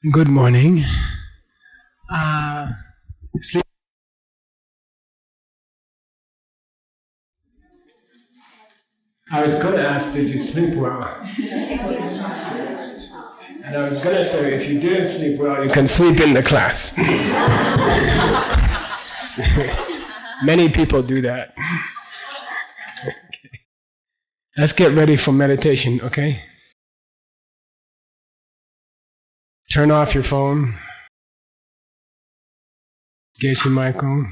Good morning. Uh, sleep. I was going to ask, did you sleep well? And I was going to say, if you didn't sleep well, you can sleep in the class. Many people do that. Let's get ready for meditation, okay? Turn off your phone. Geshe Michael.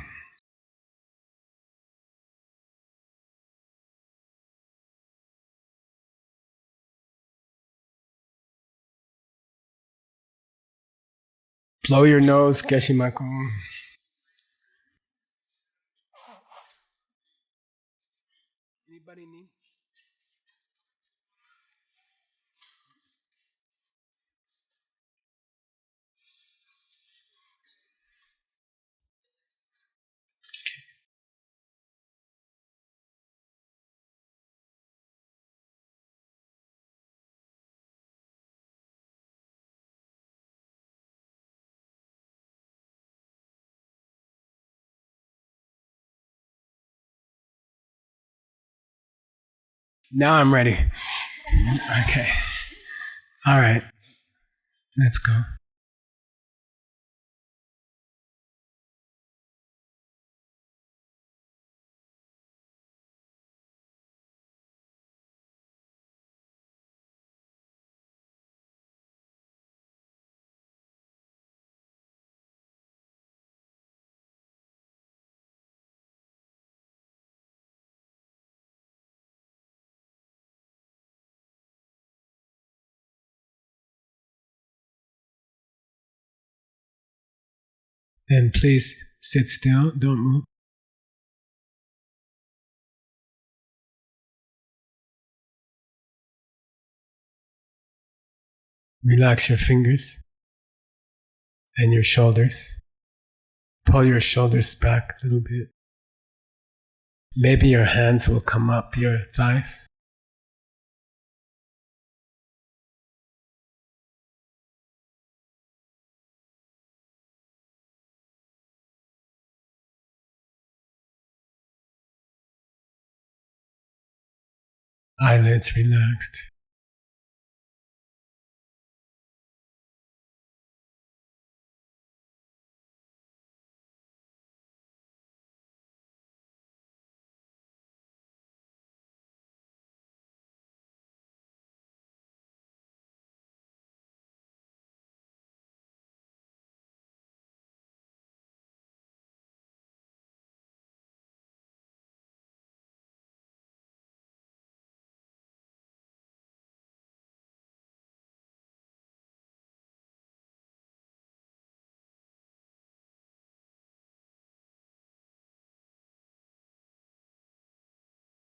Blow your nose, Geshe Michael. Anybody need? Now I'm ready. Okay. All right. Let's go. And please sit still. Don't move. Relax your fingers and your shoulders. Pull your shoulders back a little bit. Maybe your hands will come up your thighs. Eyelids relaxed.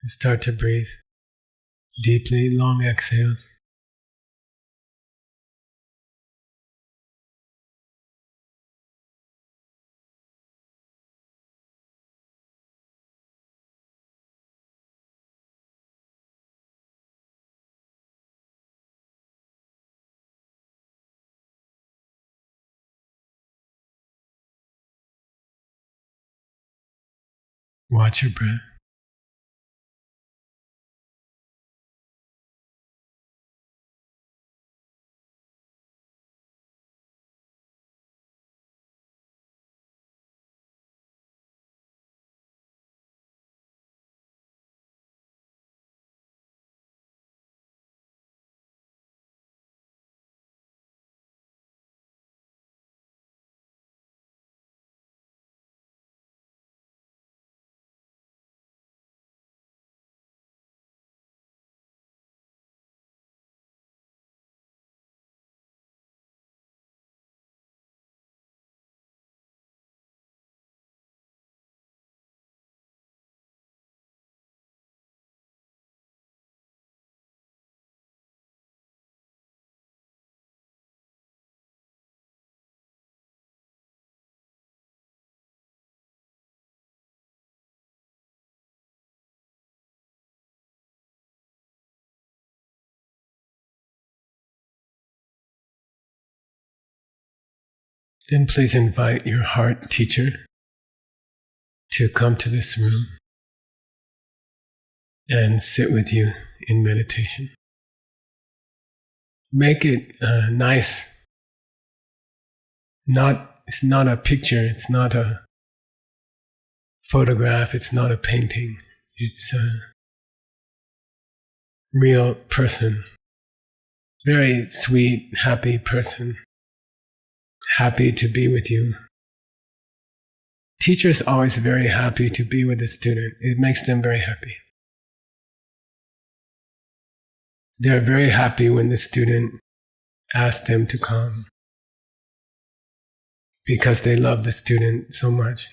Start to breathe deeply, long exhales. Watch your breath. Then please invite your heart teacher to come to this room and sit with you in meditation. Make it nice. It's not a picture, it's not a photograph, it's not a painting. It's a real person. Very sweet, happy person. Happy to be with you. Teachers are always very happy to be with a student. It makes them very happy. They're very happy when the student asks them to come because they love the student so much.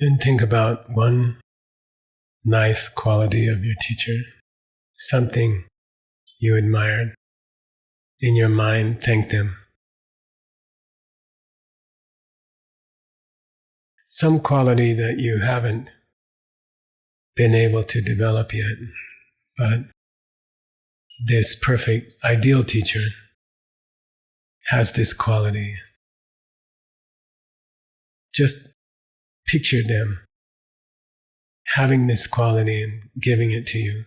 Then think about one nice quality of your teacher, something you admired. In your mind, thank them. Some quality that you haven't been able to develop yet, but this perfect, ideal teacher has this quality. Just picture them having this quality and giving it to you.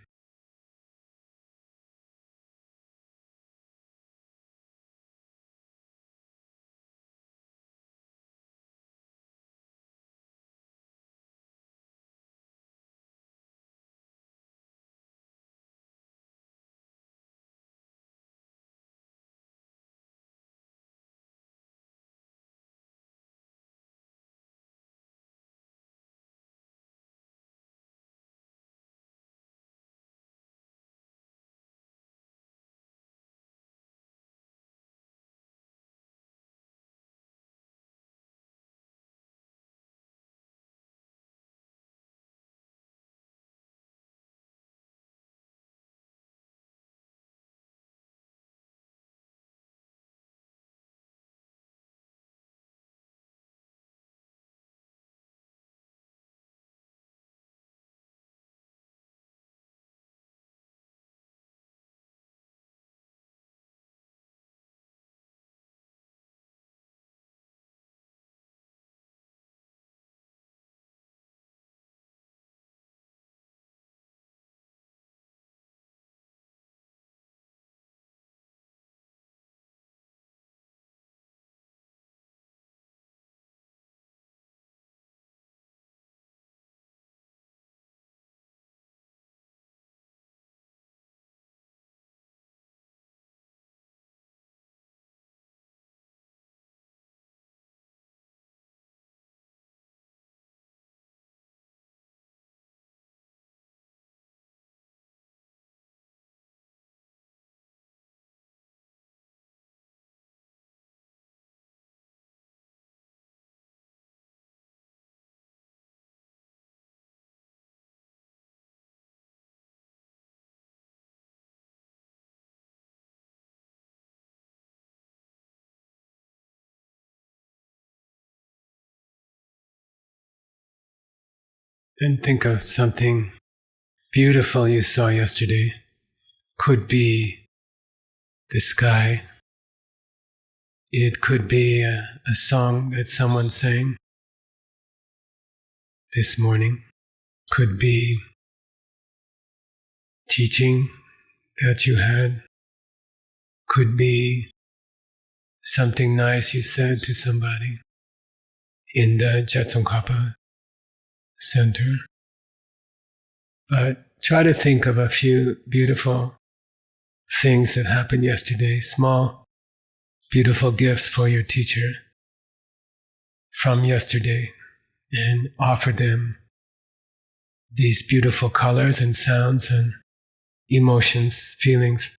Then think of something beautiful you saw yesterday. Could be the sky, It could be a song that someone sang this morning. Could be teaching that you had. Could be something nice you said to somebody in the Jetsongkhapa Center. But try to think of a few beautiful things that happened yesterday, small, beautiful gifts for your teacher from yesterday, and offer them these beautiful colors and sounds and emotions, feelings.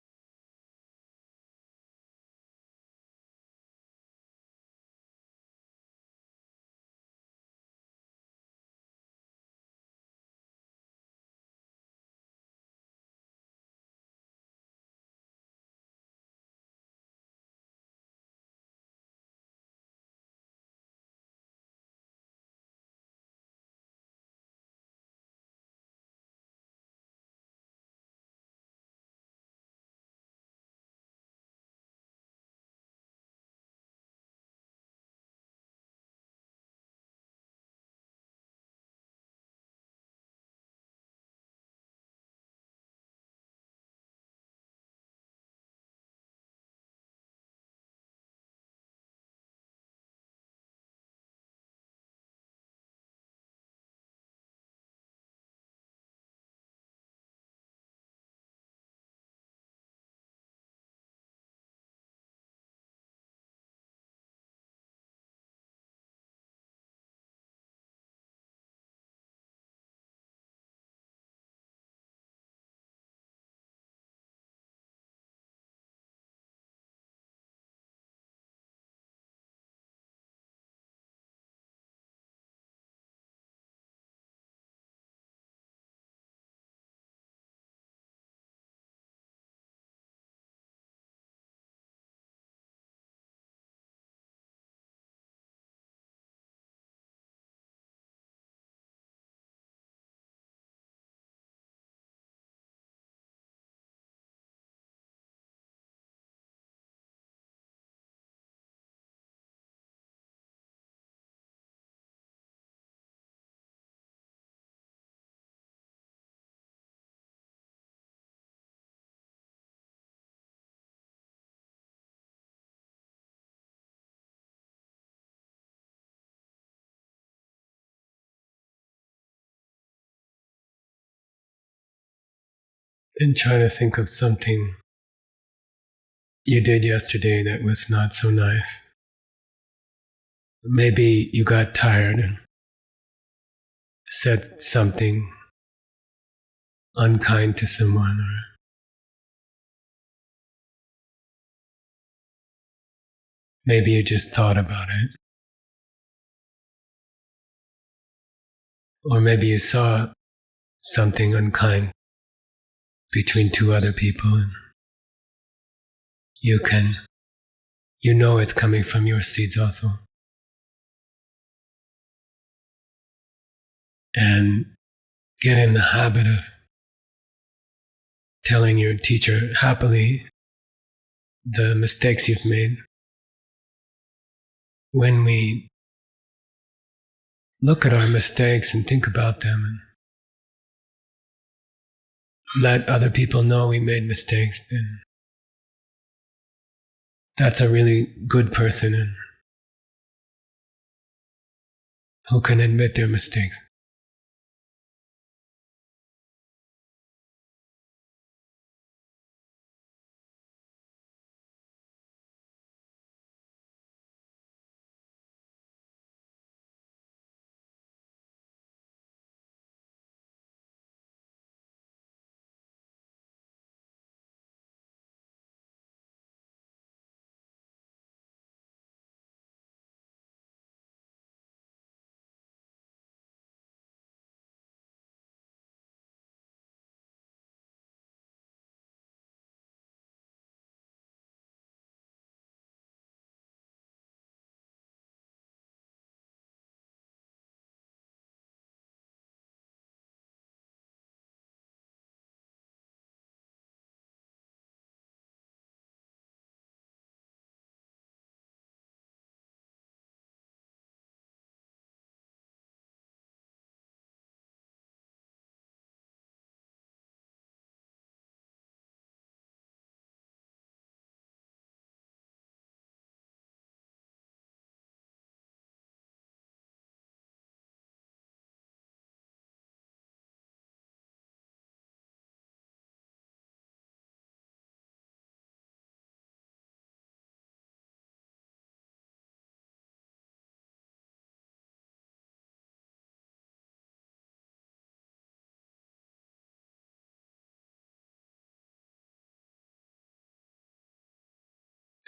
And try to think of something you did yesterday that was not so nice. Maybe you got tired and said something unkind to someone, or maybe you just thought about it. Or maybe you saw something unkind between two other people, and you know it's coming from your seeds also. And get in the habit of telling your teacher happily the mistakes you've made. When we look at our mistakes and think about them and let other people know we made mistakes, then that's a really good person and who can admit their mistakes.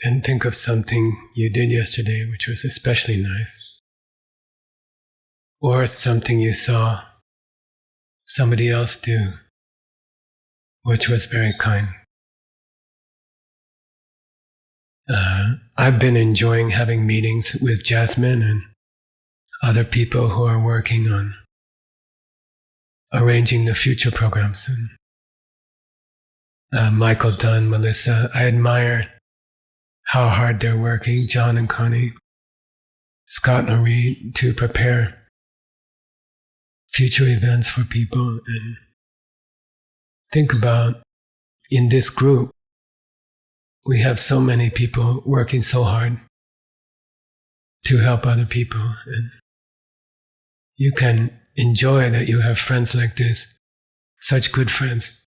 Then think of something you did yesterday which was especially nice, or something you saw somebody else do which was very kind. I've been enjoying having meetings with Jasmine and other people who are working on arranging the future programs. And Michael Dunn, Melissa, I admire how hard they're working, John and Connie, Scott and Reed, to prepare future events for people. And think about, in this group, we have so many people working so hard to help other people. And you can enjoy that you have friends like this, such good friends.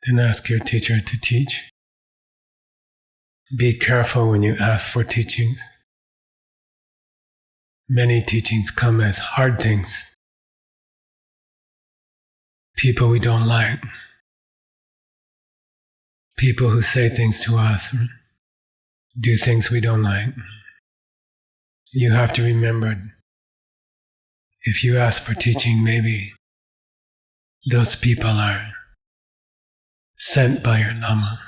Then ask your teacher to teach. Be careful when you ask for teachings. Many teachings come as hard things, people we don't like, people who say things to us, or do things we don't like. You have to remember, if you ask for teaching, maybe those people are sent by your Lama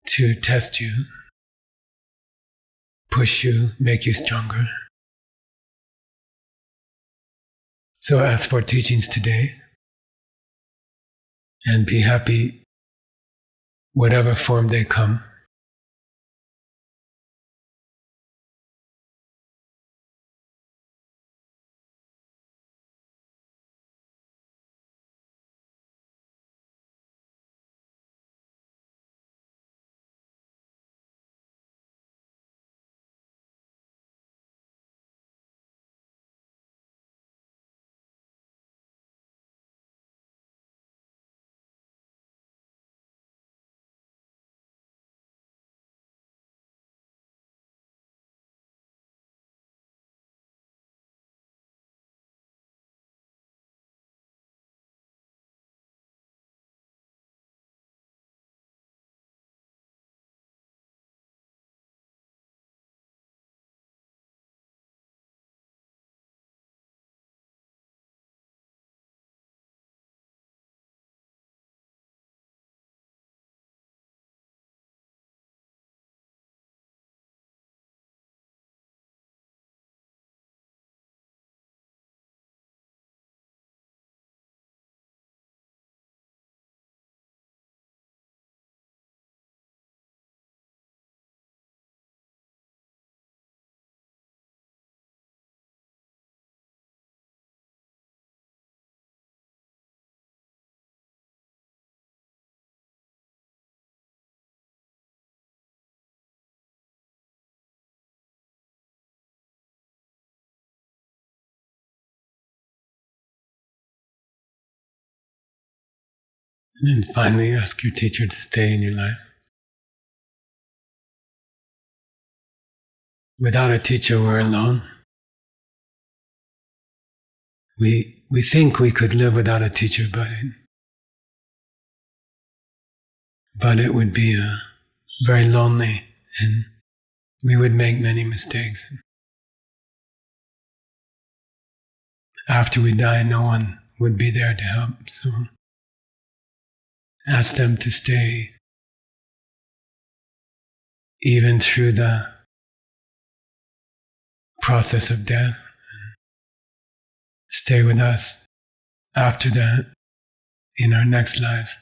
to test you, push you, make you stronger. So ask for teachings today and be happy whatever form they come. And then finally ask your teacher to stay in your life. Without a teacher, we're alone. We think we could live without a teacher, but it would be very lonely, and we would make many mistakes. After we die, no one would be there to help. So ask them to stay even through the process of death. Stay with us after that in our next lives.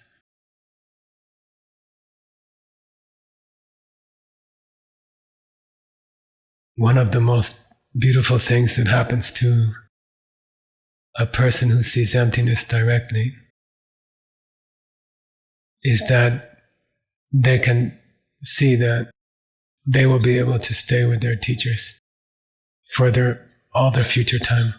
One of the most beautiful things that happens to a person who sees emptiness directly is that they can see that they will be able to stay with their teachers for all their future time.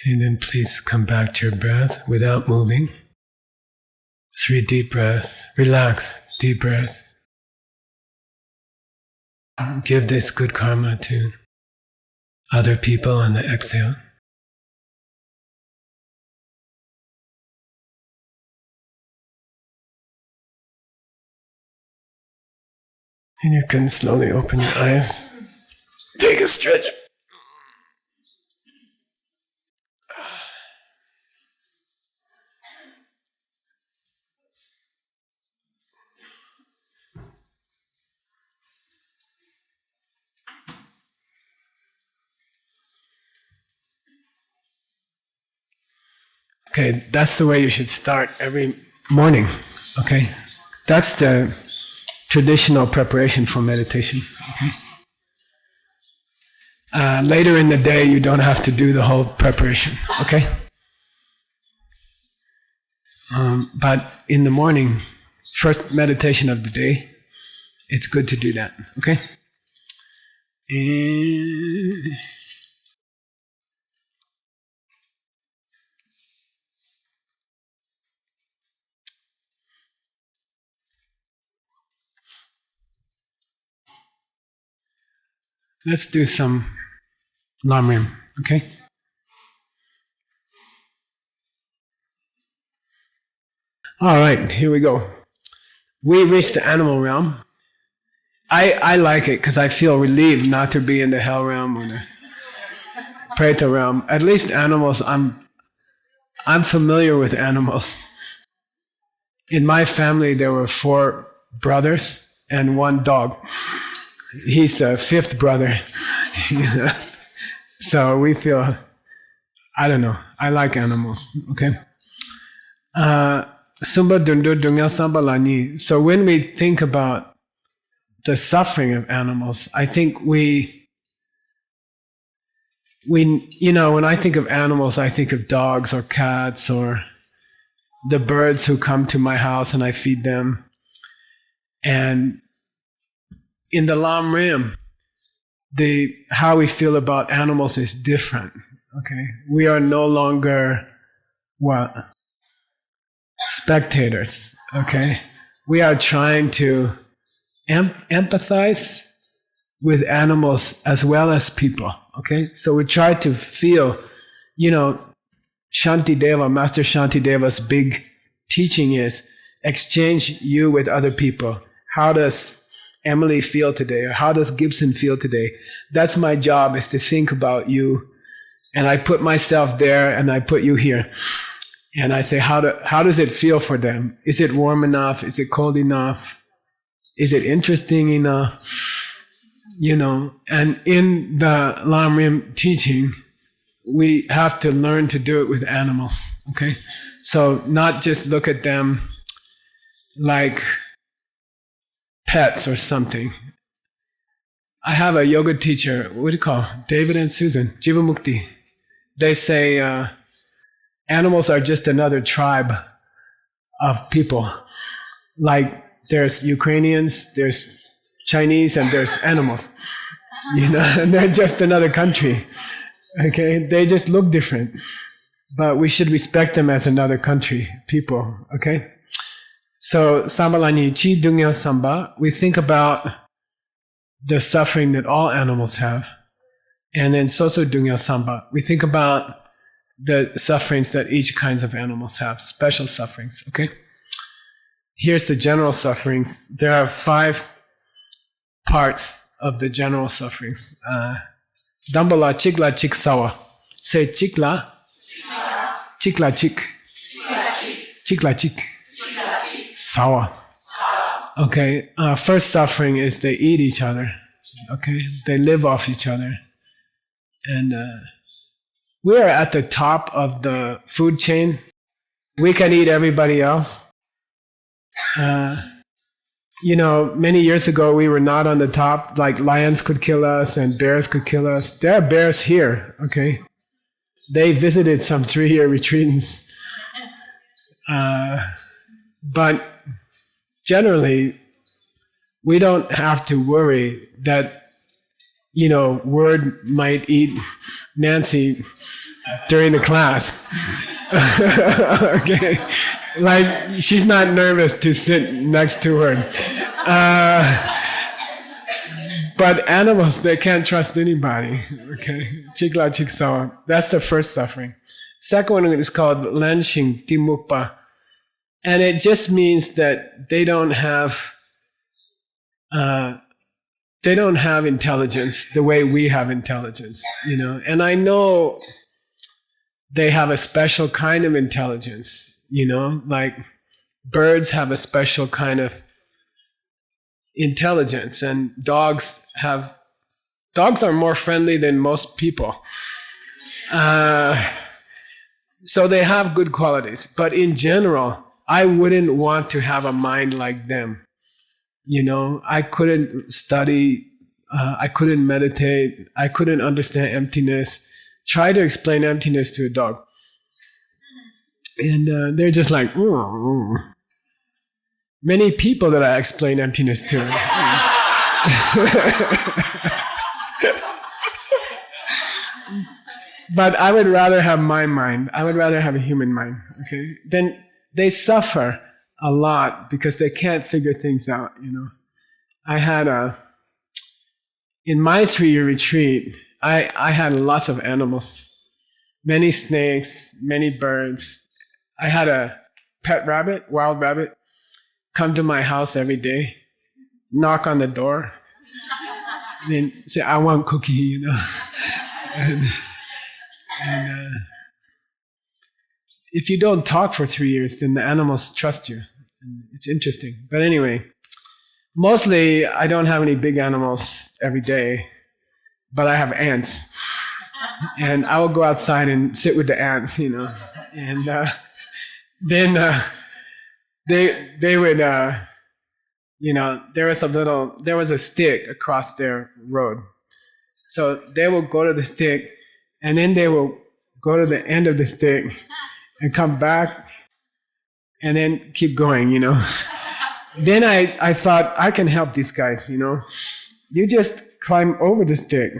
Okay, then please come back to your breath without moving. 3 deep breaths. Relax, deep breaths. Give this good karma to other people on the exhale. And you can slowly open your eyes. Take a stretch. Okay, that's the way you should start every morning. Okay, that's the traditional preparation for meditation. Okay. Later in the day, you don't have to do the whole preparation. Okay. But in the morning, first meditation of the day, it's good to do that. Okay. Let's do some Lamrim, okay? All right, here we go. We reached the animal realm. I like it because I feel relieved not to be in the hell realm or the Preta realm. At least animals, I'm familiar with animals. In my family, there were 4 brothers and 1 dog. He's the 5th brother. So we feel, I don't know, I like animals, okay? So when we think about the suffering of animals, I think we when I think of animals, I think of dogs or cats or the birds who come to my house and I feed them. And in the Lam Rim, how we feel about animals is different. Okay, we are no longer spectators. Okay, we are trying to empathize with animals as well as people. Okay, so we try to feel, Shantideva, Master Shantideva's big teaching is exchange you with other people. How does Emily feel today? Or how does Gibson feel today? That's my job, is to think about you. And I put myself there and I put you here. And I say, how does it feel for them? Is it warm enough? Is it cold enough? Is it interesting enough? And in the Lam Rim teaching, we have to learn to do it with animals, okay? So not just look at them like pets or something. I have a yoga teacher, what do you call it? David and Susan, Jivamukti. They say animals are just another tribe of people. Like there's Ukrainians, there's Chinese, and there's animals. And they're just another country. Okay, they just look different, but we should respect them as another country, people. Okay, so Sambalani Chi Dungya Samba, we think about the suffering that all animals have, and then Soso Dungya Samba, we think about the sufferings that each kinds of animals have, special sufferings. Okay, here's the general sufferings. There are 5 parts of the general sufferings. Dambala chikla chik sawa. Say chikla. Chikla chik. Chikla chik. Sawa. Okay. First suffering is they eat each other. Okay. They live off each other. And we are at the top of the food chain. We can eat everybody else. Many years ago, we were not on the top. Like lions could kill us and bears could kill us. There are bears here, okay? They visited some 3-year retreats. But generally, we don't have to worry that, Word might eat Nancy during the class. Okay? Like, she's not nervous to sit next to her. But animals, they can't trust anybody. Okay? Chikla chiksawa. That's the first suffering. Second one is called Lenshing Timukpa. And it just means that they don't have intelligence the way we have intelligence, And I know they have a special kind of intelligence. Like birds have a special kind of intelligence, and dogs are more friendly than most people. So they have good qualities, but in general, I wouldn't want to have a mind like them. I couldn't study, I couldn't meditate, I couldn't understand emptiness. Try to explain emptiness to a dog. And they're just like, many people that I explain emptiness to. But I would rather have my mind. I would rather have a human mind. Okay? Then they suffer a lot because they can't figure things out. I had in my 3-year retreat, I had lots of animals, many snakes, many birds. I had a pet rabbit, wild rabbit, come to my house every day, knock on the door, then say, I want cookie, And if you don't talk for 3 years, then the animals trust you. And it's interesting. But anyway, mostly I don't have any big animals every day, but I have ants. And I will go outside and sit with the ants, And then they would, there was a stick across their road. So they will go to the stick, and then they will go to the end of the stick and come back and then keep going, Then I thought, I can help these guys, You just climb over the stick.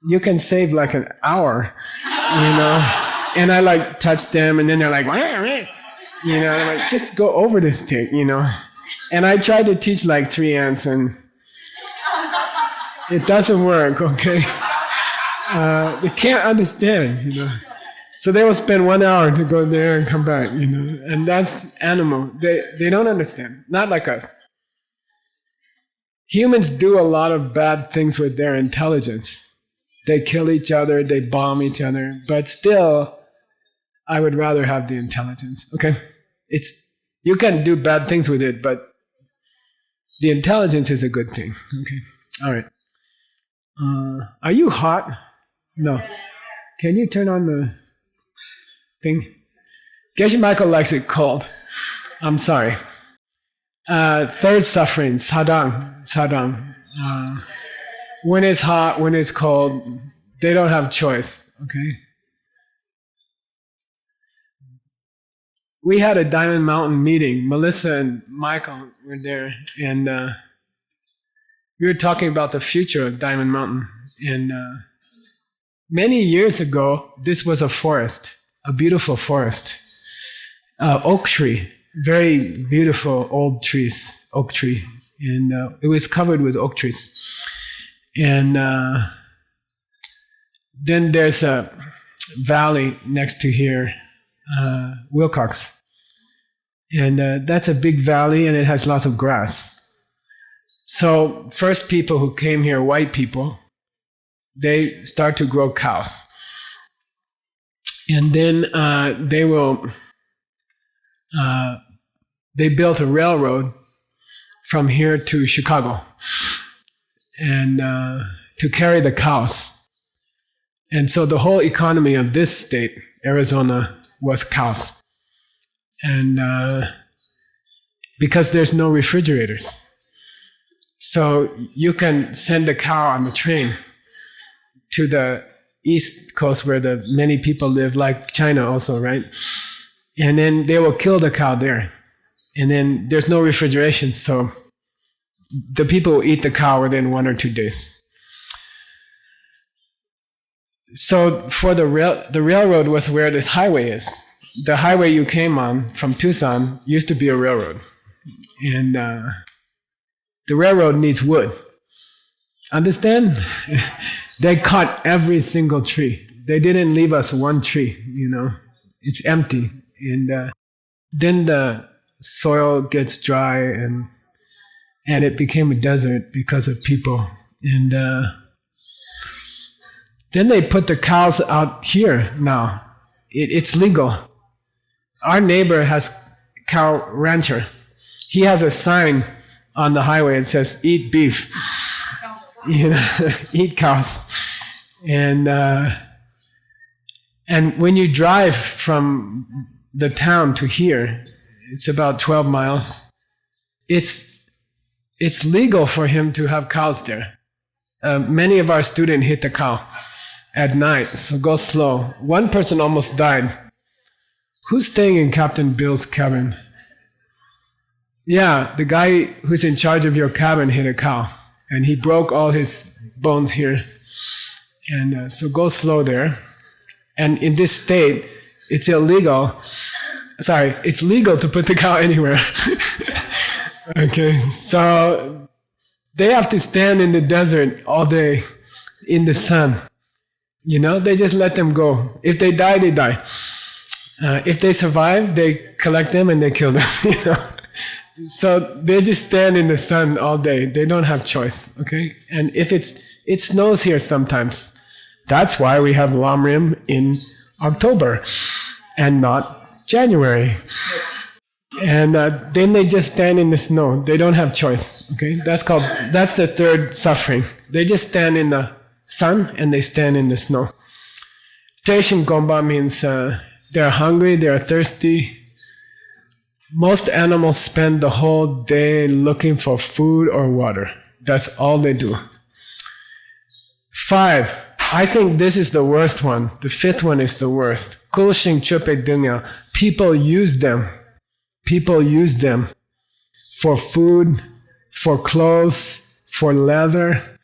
You can save like an hour, And I touch them, and then they're like, I'm like, just go over the stick, And I tried to teach like 3 ants and it doesn't work, okay? They can't understand, So they will spend 1 hour to go there and come back, And that's animal. They don't understand. Not like us. Humans do a lot of bad things with their intelligence. They kill each other, they bomb each other, but still, I would rather have the intelligence, okay? You can do bad things with it, but the intelligence is a good thing, okay? All right. Are you hot? No. Can you turn on the thing? Geshe Michael likes it cold. I'm sorry. Third suffering, sadang. When it's hot, when it's cold, they don't have choice, okay? We had a Diamond Mountain meeting. Melissa and Michael were there, and we were talking about the future of Diamond Mountain. And many years ago, this was a forest, a beautiful forest. Oak tree, very beautiful old trees, oak tree. And it was covered with oak trees. And then there's a valley next to here, Wilcox. And that's a big valley and it has lots of grass. So first people who came here, white people, they start to grow cows. And then they built a railroad from here to Chicago. And to carry the cows. And so the whole economy of this state, Arizona, was cows. And because there's no refrigerators. So you can send a cow on the train to the East Coast where the many people live, like China also, right? And then they will kill the cow there. And then there's no refrigeration, so the people will eat the cow within 1 or 2 days. So for the railroad was where this highway is. The highway you came on from Tucson used to be a railroad. And the railroad needs wood. Understand? They cut every single tree. They didn't leave us one tree, It's empty. And then the soil gets dry and it became a desert because of people. And then they put the cows out here now. It's legal. Our neighbor has cow rancher. He has a sign on the highway that says, "Eat beef." Eat cows. And when you drive from the town to here, it's about 12 miles. It's legal for him to have cows there. Many of our students hit the cow at night, so go slow. One person almost died. Who's staying in Captain Bill's cabin? Yeah, the guy who's in charge of your cabin hit a cow, and he broke all his bones here. And so go slow there. And in this state, it's illegal. Sorry, it's legal to put the cow anywhere. Okay, so they have to stand in the desert all day in the sun. They just let them go. If they die, they die. If they survive, they collect them and they kill them. So they just stand in the sun all day. They don't have choice. Okay, and if it snows here sometimes. That's why we have Lamrim in October and not January. And then they just stand in the snow. They don't have choice. Okay, that's the third suffering. They just stand in the sun and they stand in the snow. Teishin Gomba means they're hungry, they're thirsty. Most animals spend the whole day looking for food or water. That's all they do. 5. I think this is the worst one. The 5th one is the worst. Kulshing Chupe Dunya. People use them. People use them for food, for clothes, for leather.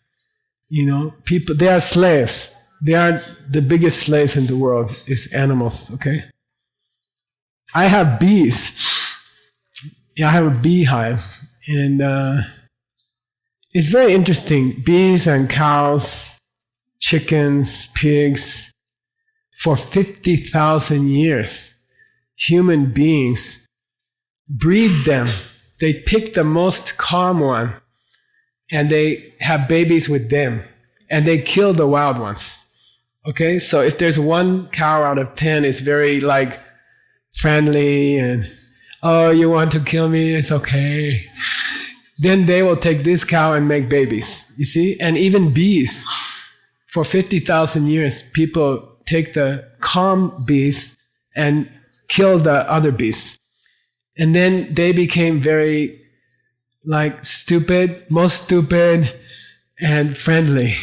People, they are slaves. They are the biggest slaves in the world, is animals, okay? I have bees. I have a beehive, and it's very interesting. Bees and cows, chickens, pigs, for 50,000 years, human beings breed them. They pick the most calm one, and they have babies with them, and they kill the wild ones. Okay, so if there's one cow out of 10 is very like friendly and, oh, you want to kill me, it's okay, then they will take this cow and make babies, you see? And even bees, for 50,000 years, people take the calm bees and kill the other bees. And then they became very like stupid, most stupid and friendly.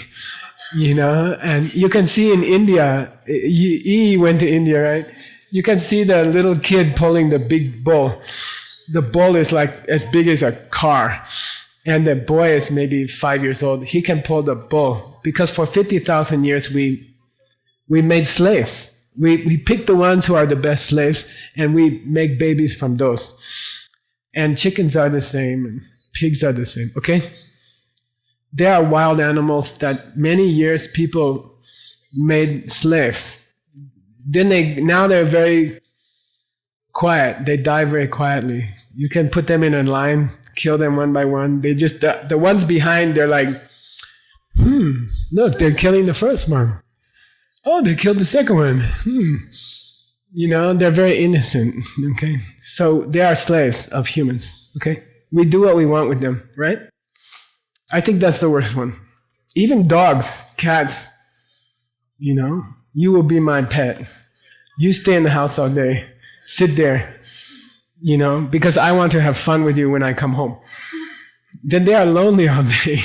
And you can see in India, Yi went to India, right? You can see the little kid pulling the big bull. The bull is like as big as a car. And the boy is maybe 5 years old. He can pull the bull. Because for 50,000 years, we made slaves. We pick the ones who are the best slaves, and we make babies from those. And chickens are the same, and pigs are the same, okay? There are wild animals that many years people made slaves. Now they're very quiet. They die very quietly. You can put them in a line, kill them one by one. They just, the ones behind, they're like, look, they're killing the first one. Oh, they killed the second one. They're very innocent, okay? So they are slaves of humans, okay? We do what we want with them, right? I think that's the worst one. Even dogs, cats, you will be my pet. You stay in the house all day. Sit there, because I want to have fun with you when I come home. Then they are lonely all day,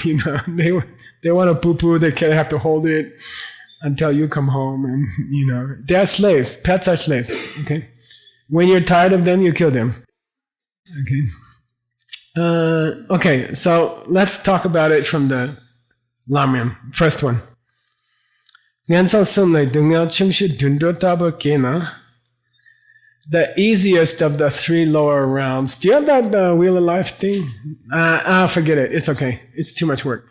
They want to poo-poo, they can't have to hold it until you come home, and, they are slaves. Pets are slaves, okay? When you're tired of them, you kill them, okay? Okay, so let's talk about it from the Lamrim. First one. The easiest of the 3 lower rounds. Do you have that Wheel of Life thing? Forget it. It's okay. It's too much work.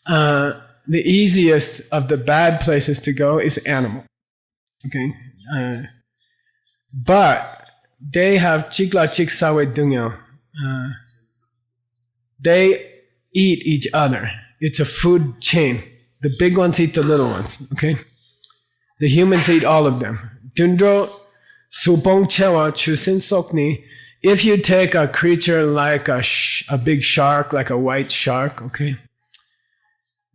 The easiest of the bad places to go is animal. Okay? But they have Chikla Chiksawe Dungyo. They eat each other. It's a food chain. The big ones eat the little ones, okay? The humans eat all of them. Dundro supong chewa chusin sokni. If you take a creature like a big shark, like a white shark, okay?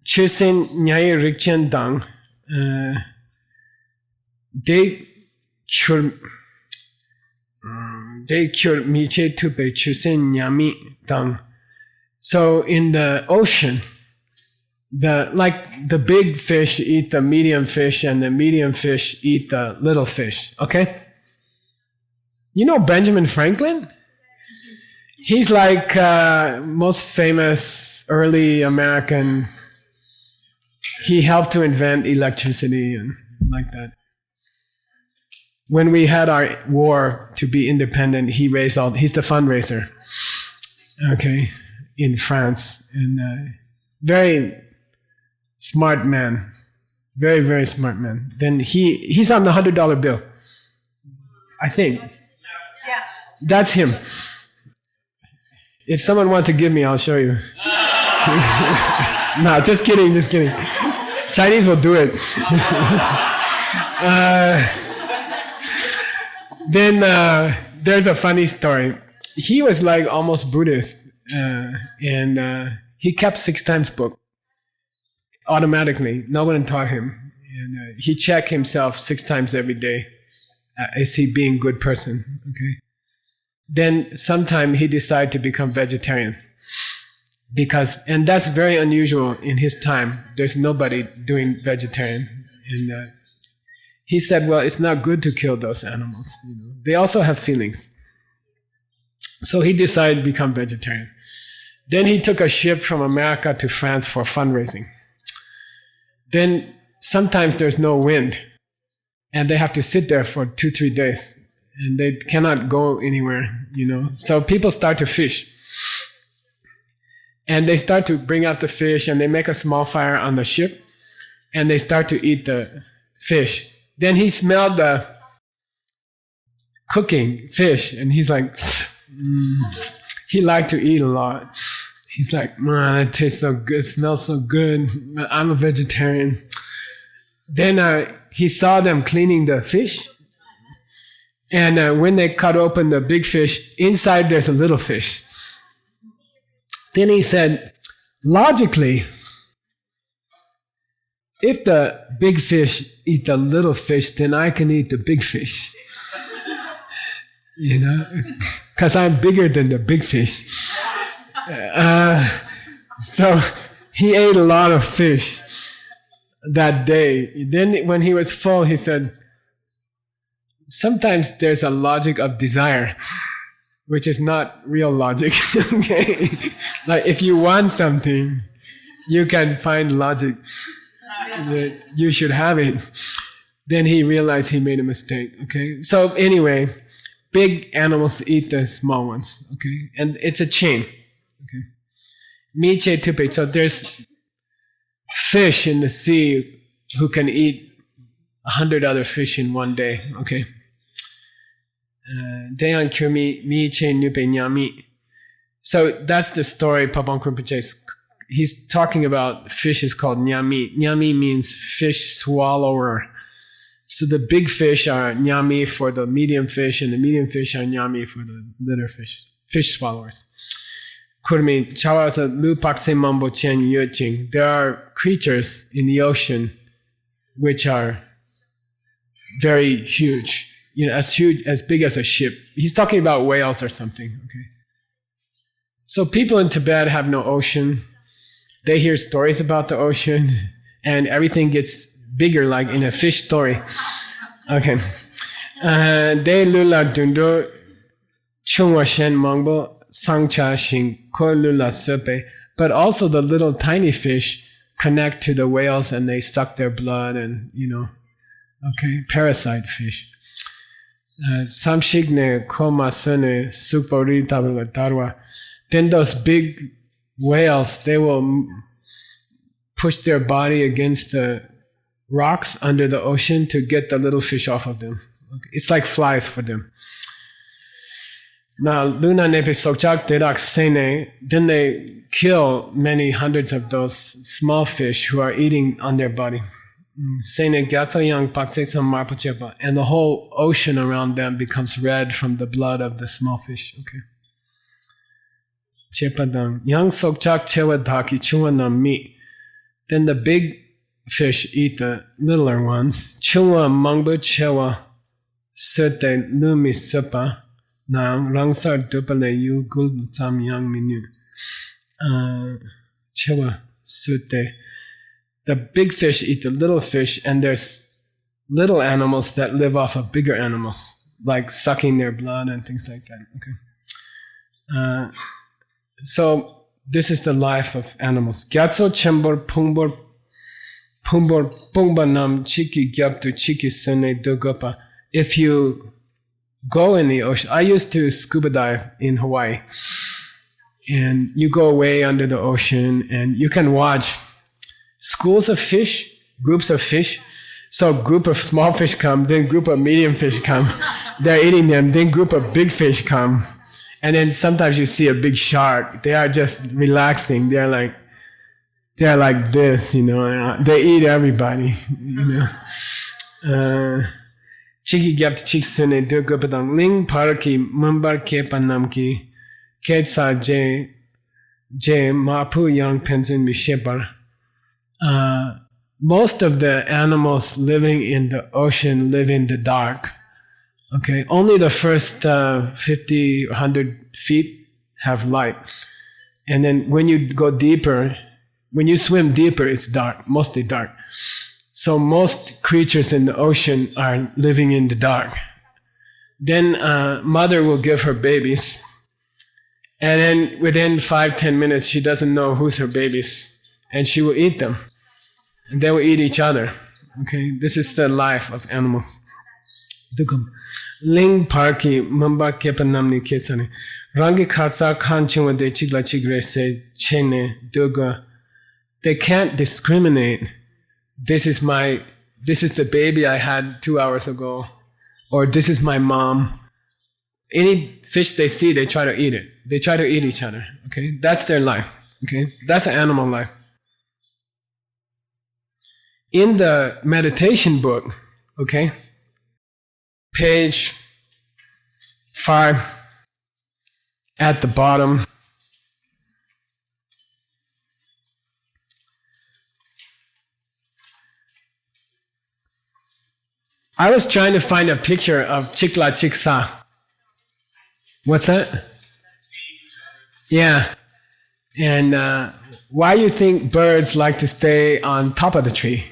Chusin nyai rikchen dang. They cure miche tupe chusin nyami dang. So in the ocean, the big fish eat the medium fish, and the medium fish eat the little fish, okay? You know Benjamin Franklin? He's like most famous early American. He helped to invent electricity and like that. When we had our war to be independent, he's the fundraiser, okay, in France. And very smart man. Very, very smart man. Then he's on the $100 bill. I think. Yeah. That's him. If someone wants to give me, I'll show you. No, just kidding. Chinese will do it. Then there's a funny story. He was like almost Buddhist, and he kept 6 times book automatically. No one taught him, and he checked himself 6 times every day. Is he being a good person? Okay. Then sometime he decided to become vegetarian, and that's very unusual in his time. There's nobody doing vegetarian, and he said, well, it's not good to kill those animals. They also have feelings. So he decided to become vegetarian. Then he took a ship from America to France for fundraising. Then sometimes there's no wind, and they have to sit there for 2-3 days. and they cannot go anywhere, So people start to fish. And they start to bring out the fish, and they make a small fire on the ship, and they start to eat the fish. Then he smelled the cooking fish, and he's like, he liked to eat a lot. He's like, man, it tastes so good, it smells so good. I'm a vegetarian. Then he saw them cleaning the fish. And when they cut open the big fish, inside there's a little fish. Then he said, logically, if the big fish eat the little fish, then I can eat the big fish. Because I'm bigger than the big fish. So he ate a lot of fish that day. Then when he was full, he said, sometimes there's a logic of desire, which is not real logic. Okay? Like if you want something, you can find logic that you should have it. Then he realized he made a mistake. Okay? So anyway, big animals eat the small ones. Okay? And it's a chain. Okay? Miche tupe. So there's fish in the sea who can eat 100 other fish in one day. Okay? So that's the story Pabong Rinpoche. He's talking about fish is called nyami. Nyami means fish swallower. So the big fish are nyami for the medium fish, and the medium fish are nyami for the little fish swallowers. Kurmi chawasa lu pakse mambo chen yoching. There are creatures in the ocean which are very huge. As big as a ship. He's talking about whales or something. Okay. So people in Tibet have no ocean. They hear stories about the ocean, and everything gets bigger, like in a fish story. Okay. De lula dundo chungwa shen mangbo sangcha shing ko lula sepe. But also the little tiny fish connect to the whales, and they suck their blood, and parasite fish. Samshigne koma sune supori tabla darwa. Then those big whales, they will push their body against the rocks under the ocean to get the little fish off of them. Okay. It's like flies for them. Now, Luna Nepe Sokchak Derak Sene, then they kill many hundreds of those small fish who are eating on their body. And the whole ocean around them becomes red from the blood of the small fish. Okay. Yang sokchak chewa dhaki chuanam mi. Then the big fish eat the littler ones. Chua mangbu chewa sute lumi supa. Nang rangsar dupale yu gul sam yang minu. Chewa sute. The big fish eat the little fish, and there's little animals that live off of bigger animals, like sucking their blood and things like that. Okay. So this is the life of animals. Gyatso chembor pumbor pungba nam chiki gyaptu chiki sene dogopa. If you go in the ocean, I used to scuba dive in Hawaii, and you go way under the ocean, and you can watch schools of fish, groups of fish. So group of small fish come, then group of medium fish come. They're eating them, then group of big fish come. And then sometimes you see a big shark. They are just relaxing. They're like this, They eat everybody, Chiki gyap chik sune do gopadang ling paraki mumbar kepanamki ketsa je mapu yang pensin mishepar. Most of the animals living in the ocean live in the dark. Okay, only the first 50, 100 feet have light. And then when you go deeper, when you swim deeper, it's dark, mostly dark. So most creatures in the ocean are living in the dark. Then mother will give her babies. And then within 5-10 minutes, she doesn't know who's her babies. And she will eat them. And they will eat each other. Okay, this is the life of animals. Dugum. Ling parki mamba kepanamni ketsani. Rangi khatsa khan chungwa de chigla chigre se chene duga. They can't discriminate. This is the baby I had 2 hours ago. Or this is my mom. Any fish they see, they try to eat it. They try to eat each other. Okay? That's their life. Okay? That's an animal life. In the meditation book, okay, page 5, at the bottom, I was trying to find a picture of Chikla Chiksa. What's that? Yeah. And why you think birds like to stay on top of the tree?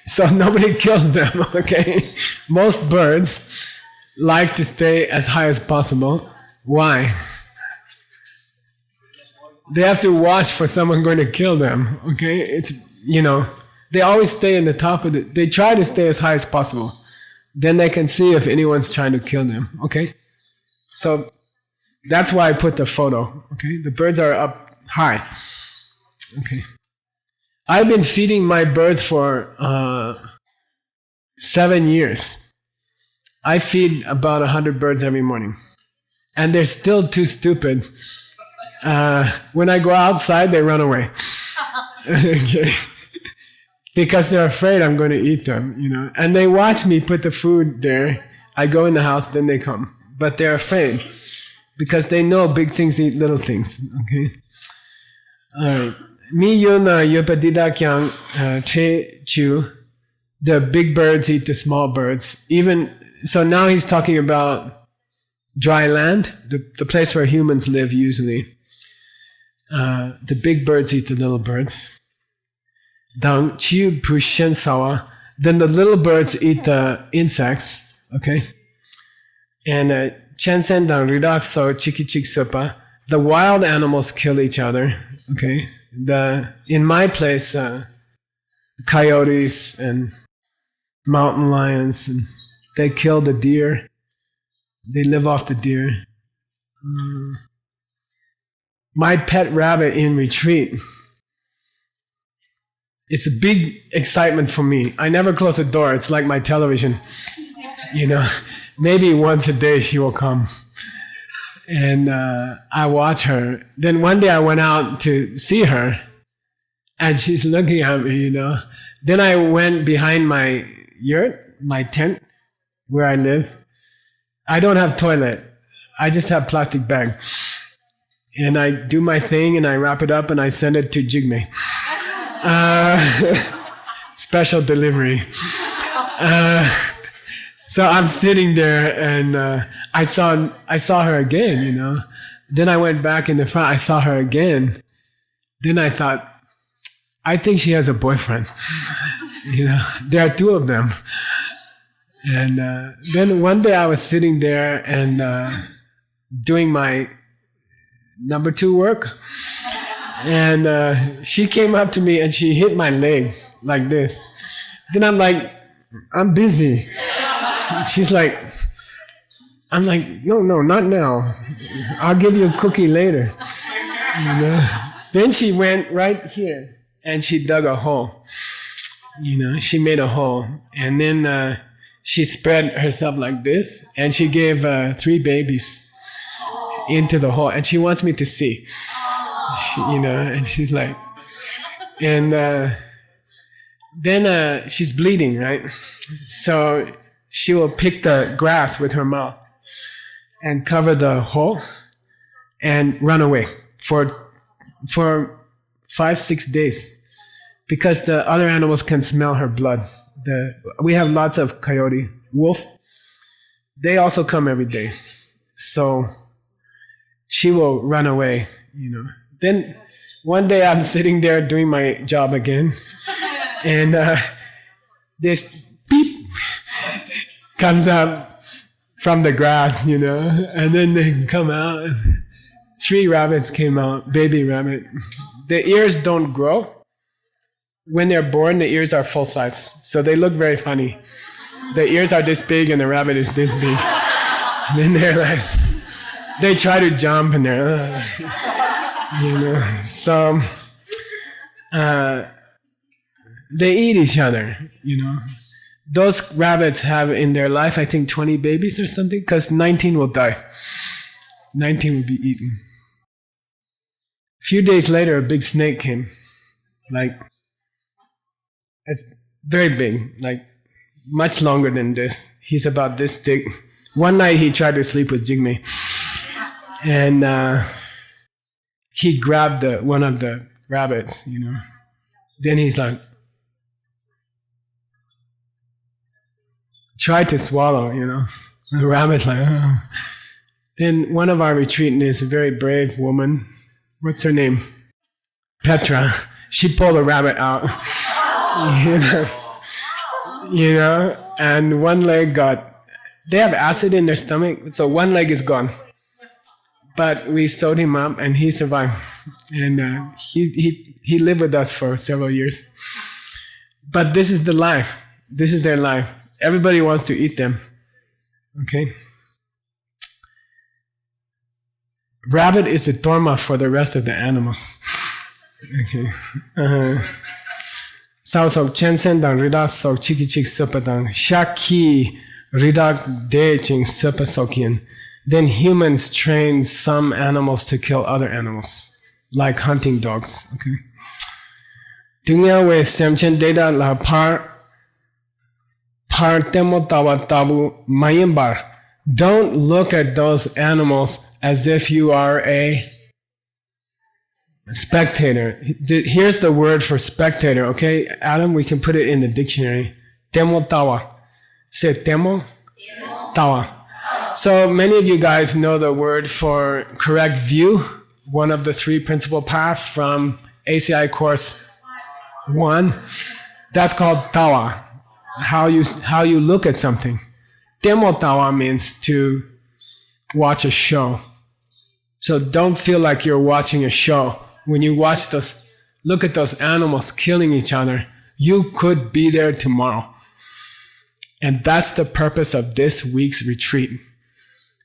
So nobody kills them, okay? Most birds like to stay as high as possible. Why? They have to watch for someone going to kill them, okay? It's, they always stay in the top of they try to stay as high as possible. Then they can see if anyone's trying to kill them, okay? So that's why I put the photo, okay? The birds are up high, okay? I've been feeding my birds for 7 years. I feed about 100 birds every morning. And they're still too stupid. When I go outside, they run away. Okay. Because they're afraid I'm going to eat them, And they watch me put the food there. I go in the house, then they come. But they're afraid. Because they know big things eat little things, okay? All right. Mi yuna yopadida kyang che chu. The big birds eat the small birds. So now he's talking about dry land, the place where humans live usually. The big birds eat the little birds. Dang chiu pushen sawa. Then the little birds eat the insects, okay? And chen sen dang ridak so chiki chik sopa. The wild animals kill each other, okay? In my place, coyotes and mountain lions, and they kill the deer. They live off the deer. My pet rabbit in retreat, it's a big excitement for me. I never close the door. It's like my television. Maybe once a day she will come. And I watch her. Then one day I went out to see her, and she's looking at me, Then I went behind my yurt, my tent, where I live. I don't have toilet. I just have plastic bag. And I do my thing, and I wrap it up, and I send it to Jigme. Special delivery. So I'm sitting there, and I saw her again, Then I went back in the front. I saw her again. Then I thought, I think she has a boyfriend. There are 2 of them. And then one day I was sitting there and doing my number 2 work. And she came up to me and she hit my leg like this. Then I'm like, I'm busy. She's like, I'm like, no, not now. I'll give you a cookie later. Then she went right here and she dug a hole. She made a hole. And then she spread herself like this and she gave 3 babies into the hole. And she wants me to see. And she's like, and then she's bleeding, right? So she will pick the grass with her mouth and cover the hole and run away for 5-6 days because the other animals can smell her blood. We have lots of coyote, wolf. They also come every day. So she will run away, Then one day I'm sitting there doing my job again and this beep comes up from the grass, and then they come out. 3 rabbits came out, baby rabbit. The ears don't grow. When they're born, the ears are full size, so they look very funny. The ears are this big and the rabbit is this big. And then they're like, they try to jump and they're, So, they eat each other, Those rabbits have in their life, I think, 20 babies or something, because 19 will die. 19 will be eaten. A few days later, a big snake came. It's very big, much longer than this. He's about this thick. One night he tried to sleep with Jigme. And he grabbed one of the rabbits, Then he's like, tried to swallow, The rabbit's like, oh. Then one of our retreatants, a very brave woman, what's her name? Petra. She pulled the rabbit out, and one leg they have acid in their stomach, so one leg is gone. But we sewed him up and he survived. And he lived with us for several years. But this is the life. This is their life. Everybody wants to eat them. Okay? Rabbit is the dharma for the rest of the animals. Okay. Sao sok chen sen dang rida sok chiki chik supa dang shaki rida de ching supa sokien. Then humans train some animals to kill other animals, like hunting dogs. Okay. Dunya we semchen data la par temo tawa tabu mayimbar. Don't look at those animals as if you are a spectator. Here's the word for spectator, okay? Adam, we can put it in the dictionary. Temo tawa. Say temo tawa. So many of you guys know the word for correct view, one of the 3 principal paths from ACI course 1. That's called tawa. How you look at something. Demo tawa means to watch a show. So don't feel like you're watching a show. When you look at those animals killing each other, you could be there tomorrow. And that's the purpose of this week's retreat.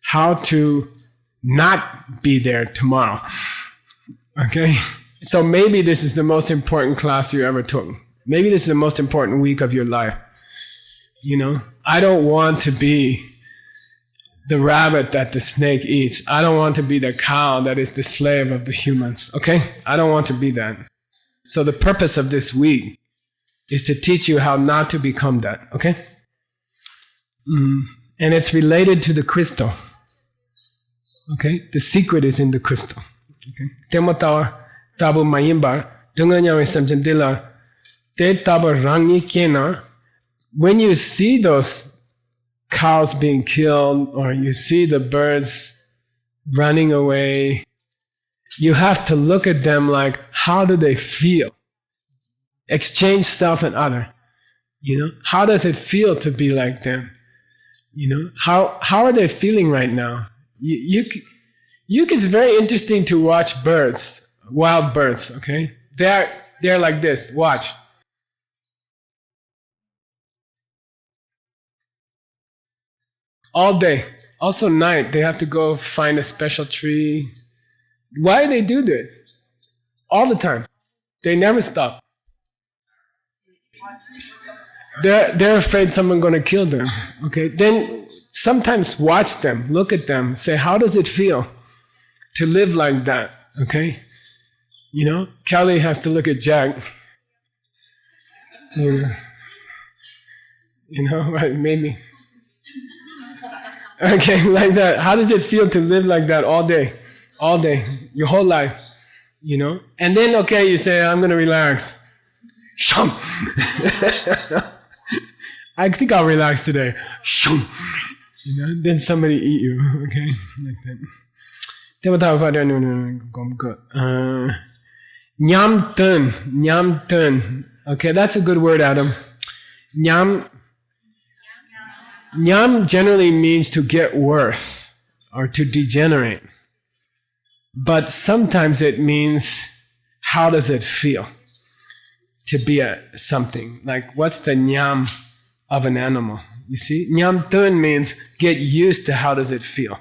How to not be there tomorrow. Okay? So maybe this is the most important class you ever took. Maybe this is the most important week of your life. I don't want to be the rabbit that the snake eats. I don't want to be the cow that is the slave of the humans. Okay? I don't want to be that. So the purpose of this week is to teach you how not to become that. Okay? And it's related to the crystal. Okay? The secret is in the crystal. Okay? Temo tawa tabu mayimbar dunga we samjandila te tabu rangi kena. When you see those cows being killed or you see the birds running away, you have to look at them like, how do they feel? Exchange self and other. How does it feel to be like them? How are they feeling right now? It's very interesting to watch birds, wild birds, okay? They're like this, watch. All day. Also night, they have to go find a special tree. Why do they do this? All the time. They never stop. They're afraid someone's going to kill them. Okay? Then sometimes watch them, look at them, say, how does it feel to live like that? Okay? Kelly has to look at Jack. Right? Maybe. Okay, like that. How does it feel to live like that all day? All day. Your whole life. And then, okay, you say, I'm going to relax. Shum. I think I'll relax today. Shum. Then somebody eat you. Okay? Like that. Nyam-tun. Okay, that's a good word, Adam. Nyam generally means to get worse or to degenerate. But sometimes it means, how does it feel to be something? Like, what's the nyam of an animal. You see, Nyamtun means get used to how does it feel.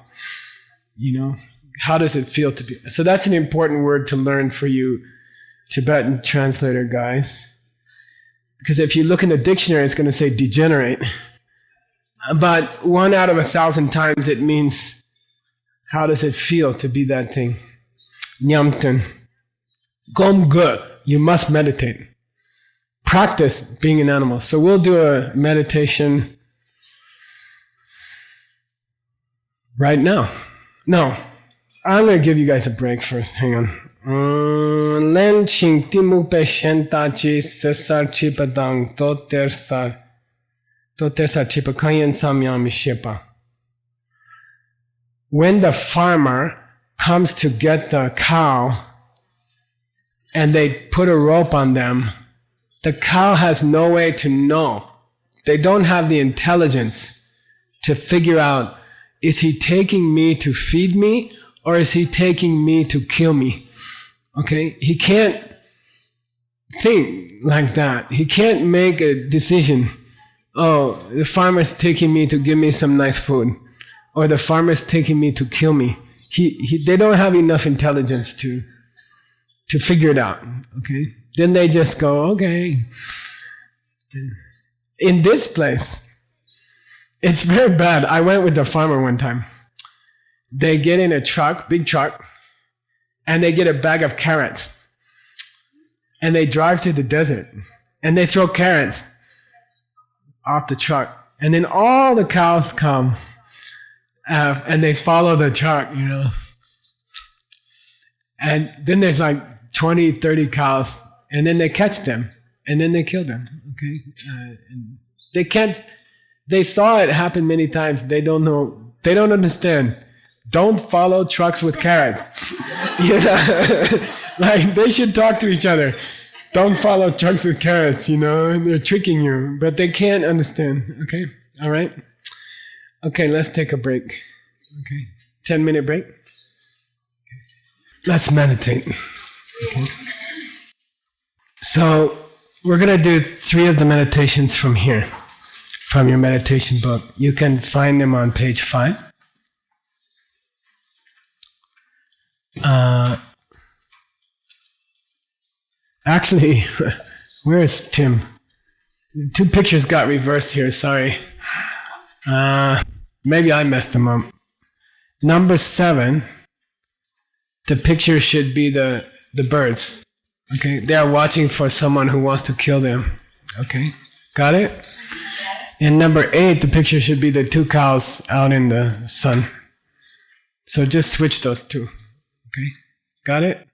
How does it feel to be? So that's an important word to learn for you Tibetan translator guys. Because if you look in the dictionary, it's going to say degenerate. But 1 out of 1,000 times it means, how does it feel to be that thing? Nyamtun. Gomge, you must meditate. Practice being an animal. So we'll do a meditation right now. No, I'm going to give you guys a break first. Hang on. Len ching timu pe shenta chi sesar chipadang totersar chipakanyan samyami shepa. When the farmer comes to get the cow and they put a rope on them, the cow has no way to know. They don't have the intelligence to figure out, is he taking me to feed me or is he taking me to kill me? Okay? He can't think like that. He can't make a decision. Oh, the farmer's taking me to give me some nice food, or the farmer's taking me to kill me. They don't have enough intelligence to figure it out. Okay? Then they just go, okay. In this place, it's very bad. I went with the farmer one time. They get in a truck, big truck, and they get a bag of carrots. And they drive to the desert. And they throw carrots off the truck. And then all the cows come. And they follow the truck, And then there's like 20, 30 cows. And then they catch them. And then they kill them. Okay? And they saw it happen many times. They don't know. They don't understand. Don't follow trucks with carrots. Like they should talk to each other. Don't follow trucks with carrots, and they're tricking you. But they can't understand. Okay? All right? Okay, let's take a break. Okay? 10-minute break. Let's meditate. Okay? So, we're going to do 3 of the meditations from here, from your meditation book. You can find them on page 5. Actually, where is Tim? 2 pictures got reversed here, sorry. Maybe I messed them up. Number 7, the picture should be the birds. Okay, they are watching for someone who wants to kill them. Okay, got it? And number 8, the picture should be the 2 cows out in the sun. So just switch those 2. Okay, got it?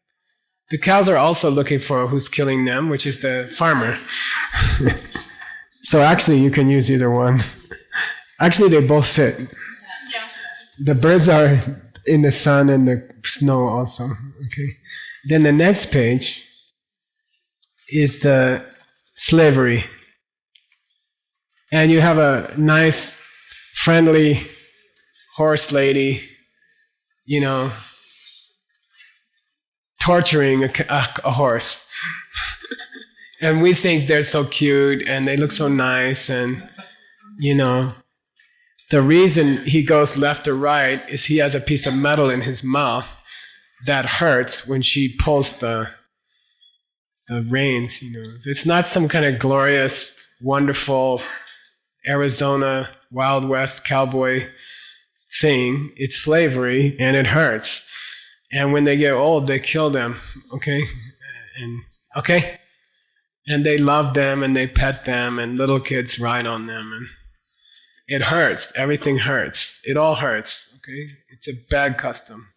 The cows are also looking for who's killing them, which is the farmer. So actually you can use either one. Actually they both fit. Yeah. The birds are in the sun and the snow also. Okay. Then the next page is the slavery. And you have a nice, friendly horse lady, torturing a horse. And we think they're so cute and they look so nice, and the reason he goes left or right is he has a piece of metal in his mouth that hurts when she pulls the reins, So it's not some kind of glorious, wonderful Arizona Wild West cowboy thing. It's slavery and it hurts. And when they get old, they kill them, okay? And they love them and they pet them and little kids ride on them, and it hurts. Everything hurts. It all hurts, okay? It's a bad custom.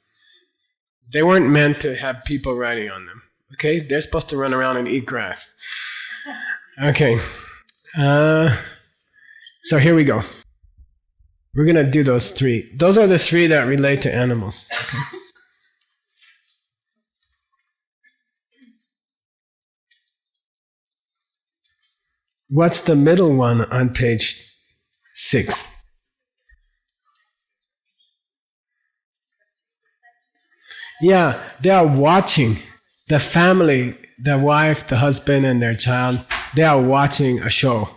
They weren't meant to have people riding on them, okay? They're supposed to run around and eat grass. Okay. So here we go. We're going to do those 3. Those are the 3 that relate to animals, okay? What's the middle one on page 6? Yeah, they are watching. The family, the wife, the husband, and their child, they are watching a show.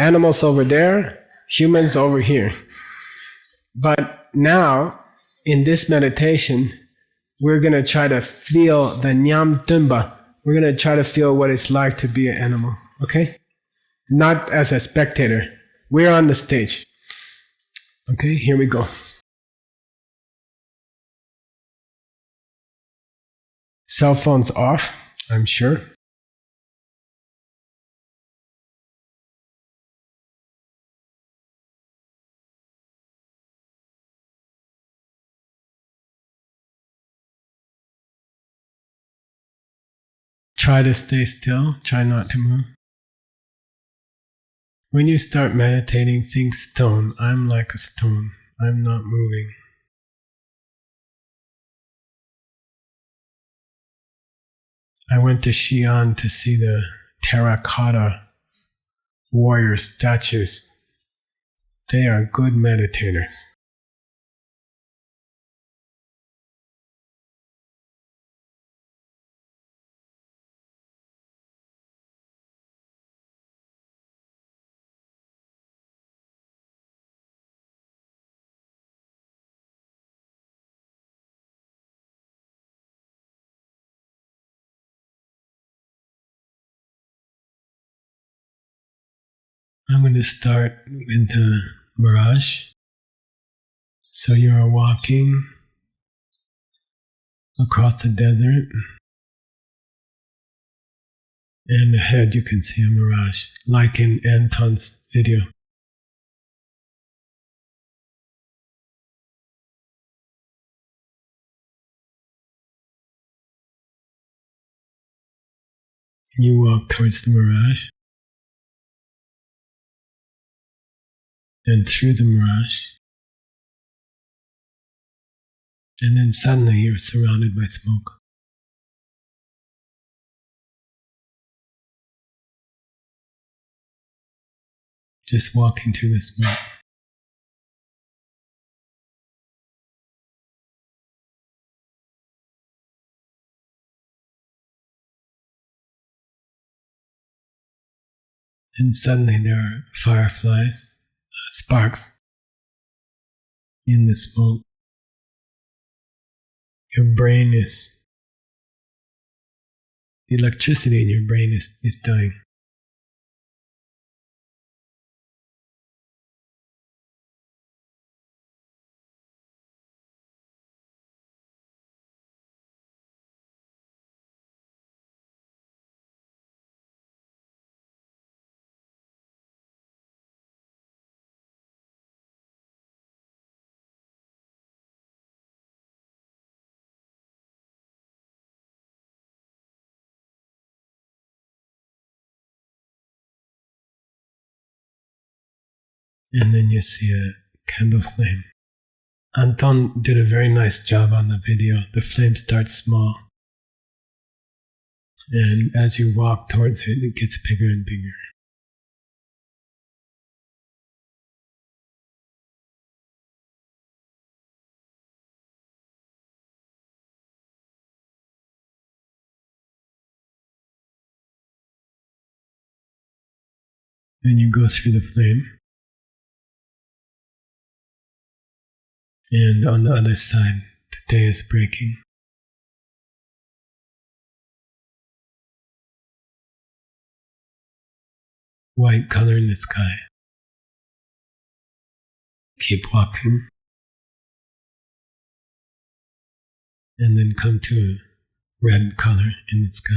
Animals over there, humans over here. But now, in this meditation, we're going to try to feel the Nyam Tumba. We're going to try to feel what it's like to be an animal, okay? Not as a spectator. We're on the stage. Okay, here we go. Cell phones off, I'm sure. Try to stay still. Try not to move. When you start meditating, think stone. I'm like a stone. I'm not moving. I went to Xi'an to see the terracotta warrior statues. They are good meditators. I'm going to start with the mirage. So you are walking across the desert, and ahead you can see a mirage, like in Anton's video. You walk towards the mirage, and through the mirage, and then suddenly you're surrounded by smoke. Just walking through the smoke. And suddenly there are fireflies, sparks in the smoke. Your brain is, the electricity in your brain is dying. And then you see a candle flame. Anton did a very nice job on the video. The flame starts small. And as you walk towards it, it gets bigger and bigger. Then you go through the flame. And on the other side, the day is breaking. White color in the sky. Keep walking. And then come to a red color in the sky.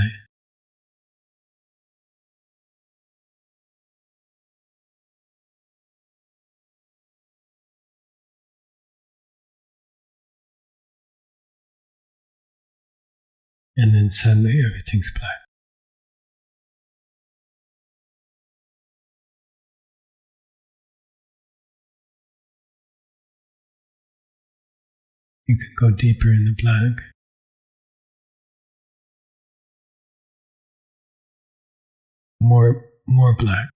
And then suddenly everything's black. You can go deeper in the black. More black.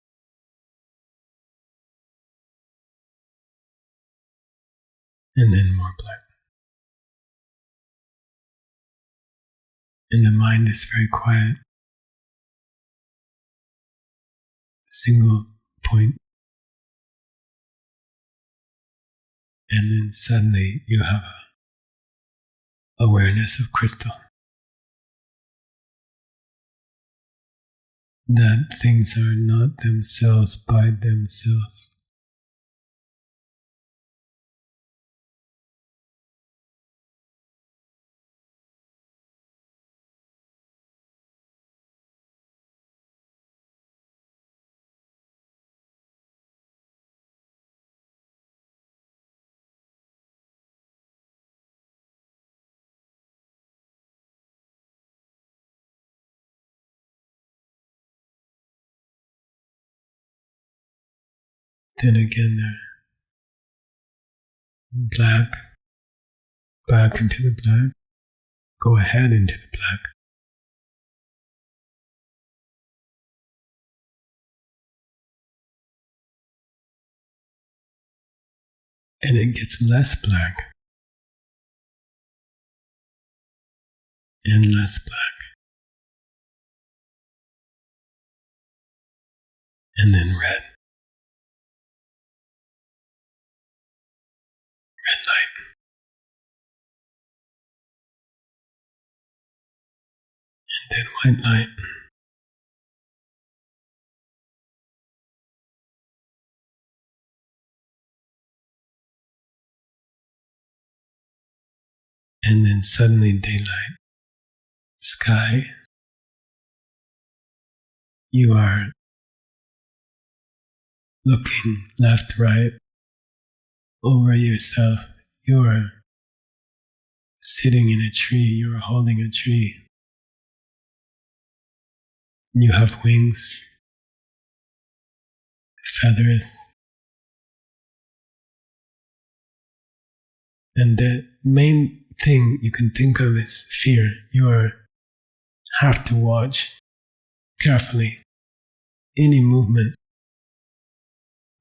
And then more black. And the mind is very quiet. Single point. And then suddenly you have awareness of crystal. That things are not themselves by themselves. Then again, black, back into the black, go ahead into the black. And it gets less black and less black. And then red. Red light. And then white light. And then suddenly daylight. Sky. You are looking left, right, over yourself. You are sitting in a tree. You are holding a tree. You have wings, feathers. And the main thing you can think of is fear. You have to watch carefully any movement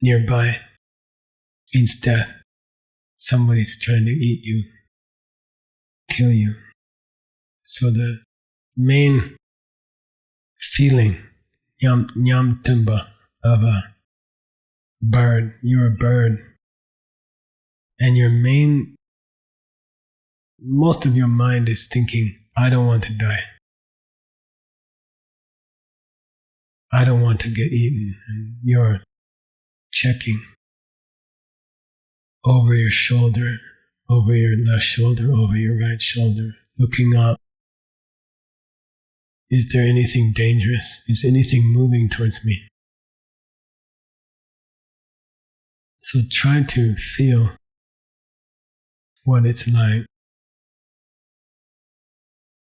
nearby means death. Somebody's trying to eat you, kill you. So the main feeling, nyam tumba, of a bird, you're a bird, and most of your mind is thinking, I don't want to die. I don't want to get eaten. And you're checking over your shoulder, over your left shoulder, over your right shoulder, looking up. Is there anything dangerous? Is anything moving towards me? So try to feel what it's like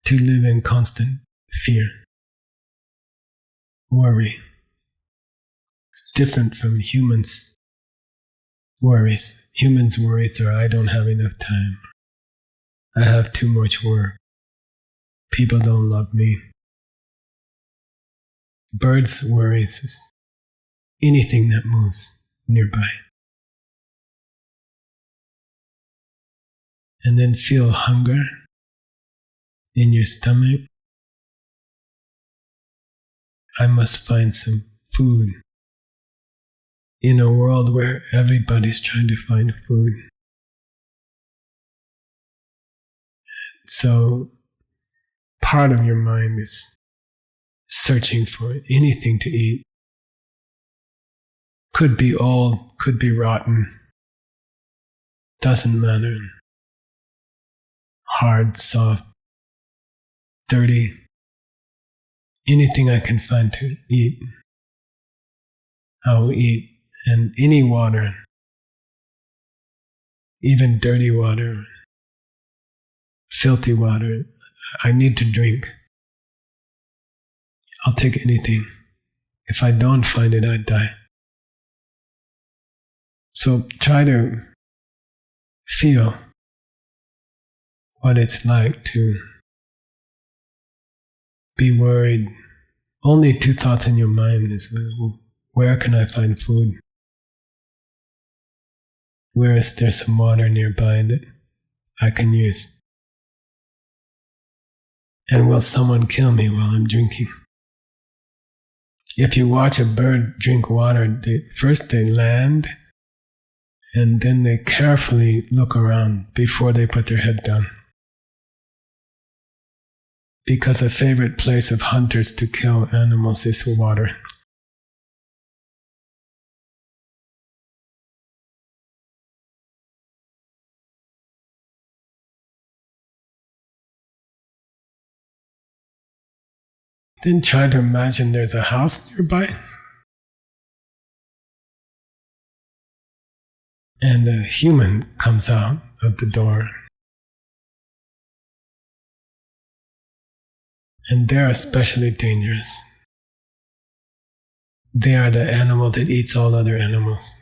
to live in constant fear, worry. It's different from humans' worries. Humans' worries are, I don't have enough time. I have too much work. People don't love me. Birds' worries is anything that moves nearby. And then feel hunger in your stomach. I must find some food. In a world where everybody's trying to find food. So part of your mind is searching for anything to eat. Could be old, could be rotten. Doesn't matter. Hard, soft, dirty. Anything I can find to eat, I will eat. And any water, even dirty water, filthy water, I need to drink. I'll take anything. If I don't find it, I die. So try to feel what it's like to be worried. Only two thoughts in your mind is, where can I find food? Where is there some water nearby that I can use? And will someone kill me while I'm drinking? If you watch a bird drink water, first they land and then they carefully look around before they put their head down. Because a favorite place of hunters to kill animals is water. Then try to imagine there's a house nearby, and a human comes out of the door. And they're especially dangerous. They are the animal that eats all other animals.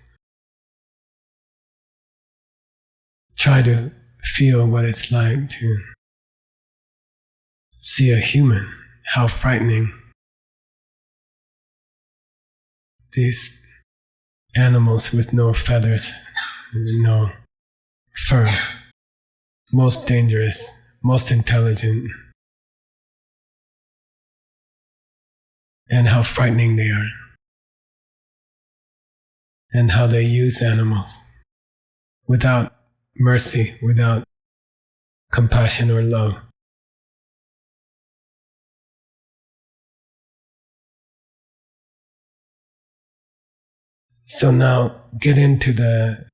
Try to feel what it's like to see a human. How frightening. These animals with no feathers, no fur, most dangerous, most intelligent, and how frightening they are, and how they use animals without mercy, without compassion or love. So now get into the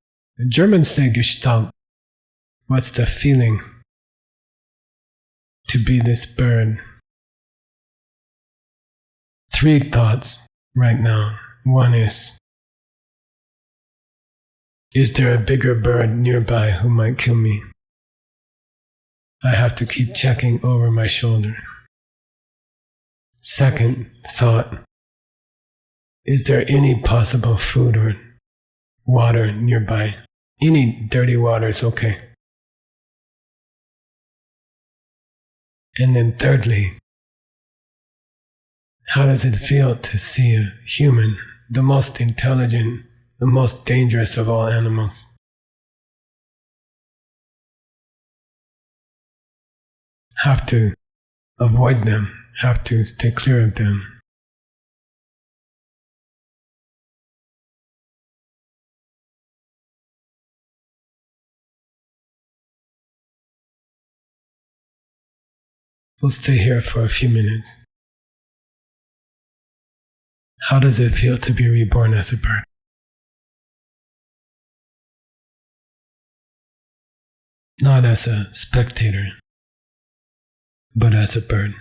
Germans say Gestalt. What's the feeling to be this bird? 3 thoughts right now. One is there a bigger bird nearby who might kill me? I have to keep checking over my shoulder. Second thought, is there any possible food or water nearby? Any dirty water is okay. And then thirdly, how does it feel to see a human, the most intelligent, the most dangerous of all animals? Have to avoid them, have to stay clear of them. We'll stay here for a few minutes. How does it feel to be reborn as a bird? Not as a spectator, but as a bird.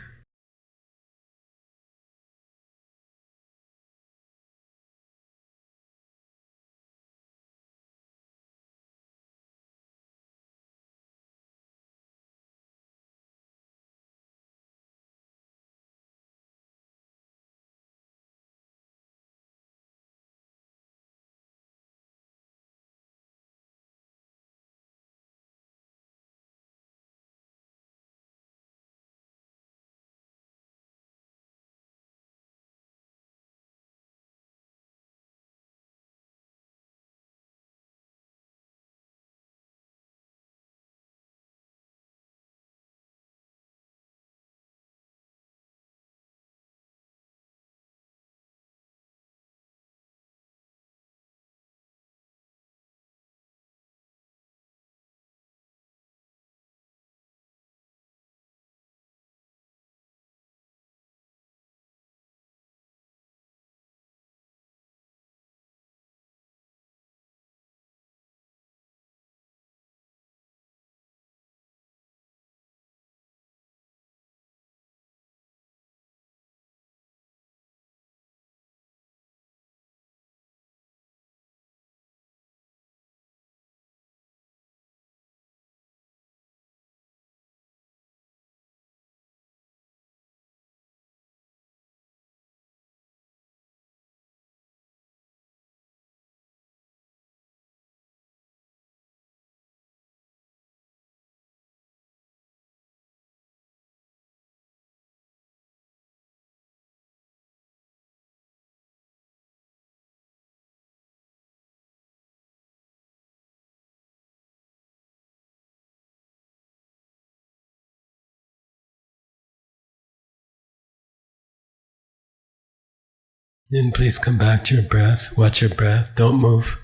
Then please come back to your breath. Watch your breath. Don't move.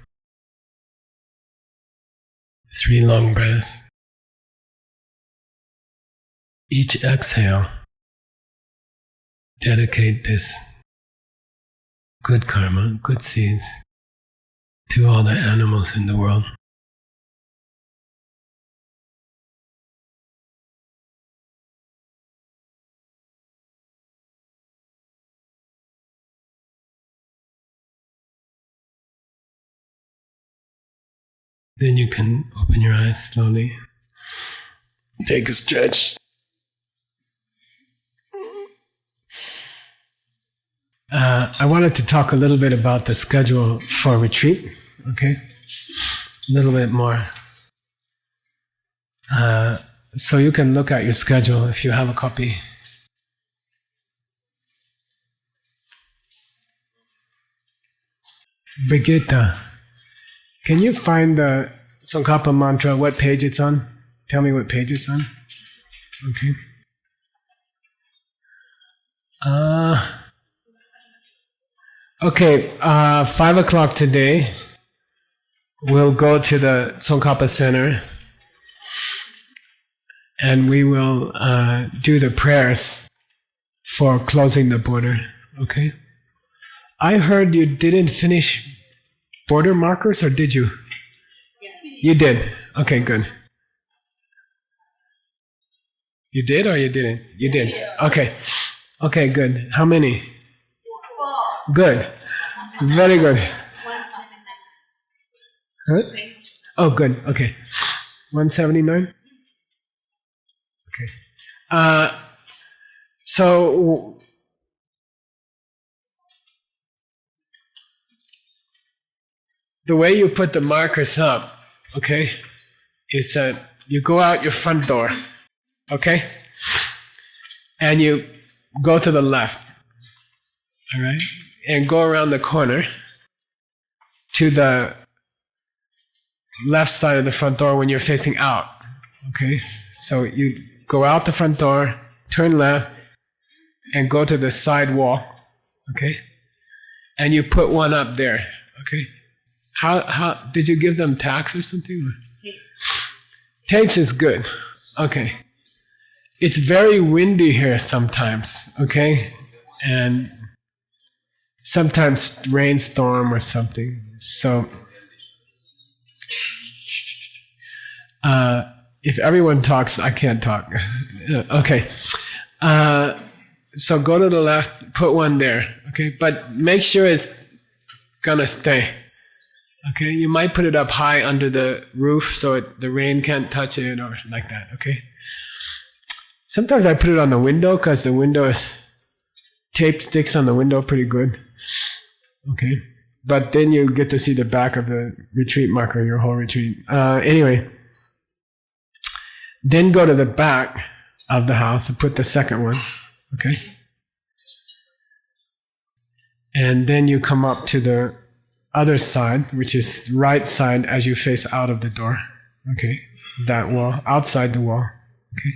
3 long breaths. Each exhale, dedicate this good karma, good seeds, to all the animals in the world. Then you can open your eyes slowly. Take a stretch. I wanted to talk a little bit about the schedule for retreat, okay? A little bit more. So you can look at your schedule if you have a copy. Brigitte, can you find the Tsongkhapa mantra, what page it's on? Tell me what page it's on. Okay. Okay, 5 o'clock today, we'll go to the Tsongkhapa Center and we will do the prayers for closing the border, okay? I heard you didn't finish border markers, or did you? Yes. You did? Okay, good. You did or you didn't? You did. Okay. Okay, good. How many? 4. Good. Very good. 179. Huh? Oh, good. Okay. 179? Okay. So the way you put the markers up, okay, is that you go out your front door, okay, and you go to the left, all right, and go around the corner to the left side of the front door when you're facing out, okay? So you go out the front door, turn left, and go to the side wall, okay? And you put one up there, okay? How did you give them tacks or something? Tape. Tapes is good. Okay. It's very windy here sometimes, okay? And sometimes rainstorm or something. So if everyone talks, I can't talk. Okay. So go to the left, put one there, okay? But make sure it's gonna stay. Okay, you might put it up high under the roof so the rain can't touch it or like that, okay? Sometimes I put it on the window because the window is, tape sticks on the window pretty good, okay? But then you get to see the back of the retreat marker, your whole retreat. Anyway, then go to the back of the house and put the second one, okay? And then you come up to the other side, which is right side as you face out of the door, okay? That wall, outside the wall, okay?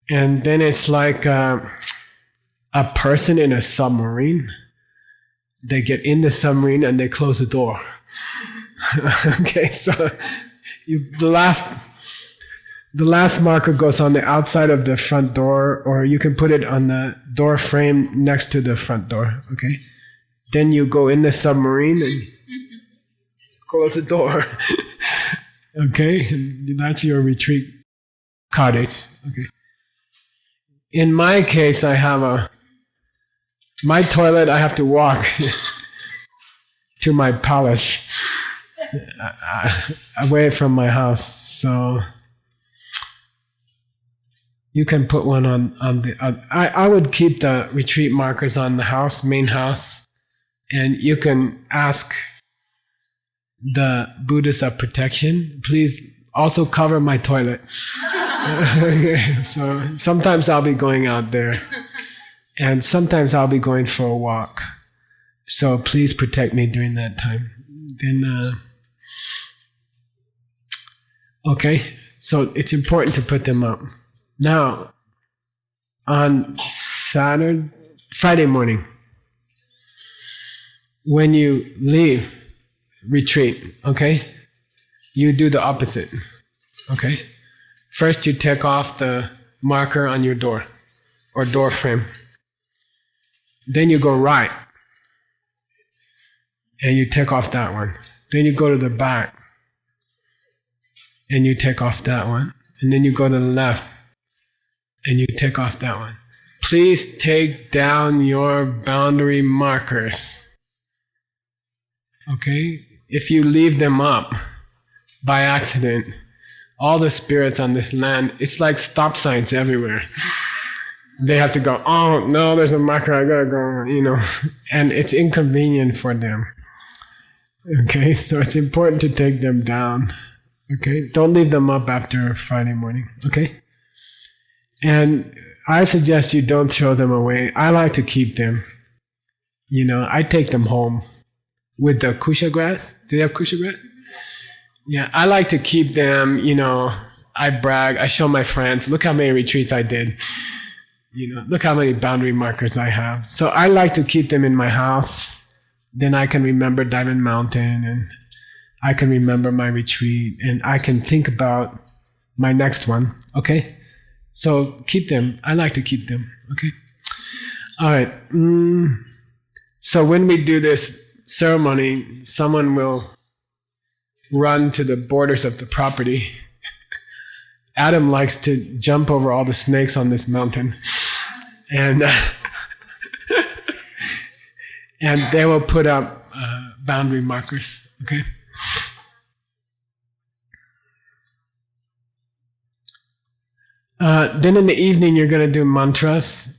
And then it's like a person in a submarine. They get in the submarine and they close the door. Okay, so the last marker goes on the outside of the front door, or you can put it on the door frame next to the front door, okay? Then you go in the submarine and close the door. Okay? And that's your retreat cottage. Okay. In my case, I have my toilet, I have to walk to my palace away from my house. So you can put one on the, I would keep the retreat markers on the house, main house. And you can ask the Buddhas of protection, please also cover my toilet. Okay, so sometimes I'll be going out there, and sometimes I'll be going for a walk. So please protect me during that time. Then, okay, so it's important to put them up. Now, on Friday morning, when you leave retreat, okay, you do the opposite, okay? First you take off the marker on your door or door frame. Then you go right and you take off that one. Then you go to the back and you take off that one. And then you go to the left and you take off that one. Please take down your boundary markers. Okay? If you leave them up by accident, all the spirits on this land, it's like stop signs everywhere. They have to go, oh no, there's a marker, I gotta go, and it's inconvenient for them. Okay, so it's important to take them down. Okay, don't leave them up after Friday morning. Okay, and I suggest you don't throw them away. I like to keep them. I take them home with the kusha grass. Do they have kusha grass? Yeah, I like to keep them. I brag. I show my friends. Look how many retreats I did. Look how many boundary markers I have. So I like to keep them in my house. Then I can remember Diamond Mountain, and I can remember my retreat, and I can think about my next one. Okay? So keep them. I like to keep them. Okay? All right. So when we do this ceremony, someone will run to the borders of the property. Adam likes to jump over all the snakes on this mountain. And and they will put up boundary markers, okay? Then in the evening, you're going to do mantras.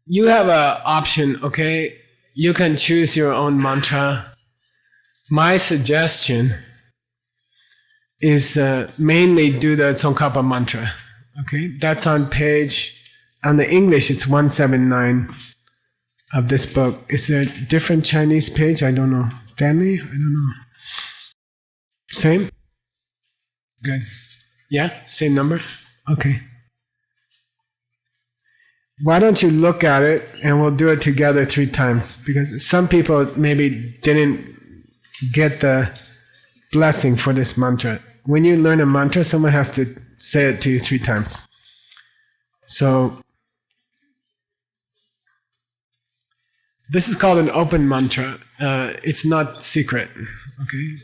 You have an option, okay? You can choose your own mantra. My suggestion is mainly do the Tsongkhapa mantra, okay? That's on the English, it's 179 of this book. Is there a different Chinese page? I don't know. Stanley? I don't know. Same? Good. Yeah? Same number? Okay. Why don't you look at it and we'll do it together 3 times? Because some people maybe didn't get the blessing for this mantra. When you learn a mantra, someone has to say it to you 3 times. So, this is called an open mantra. It's not secret. Okay?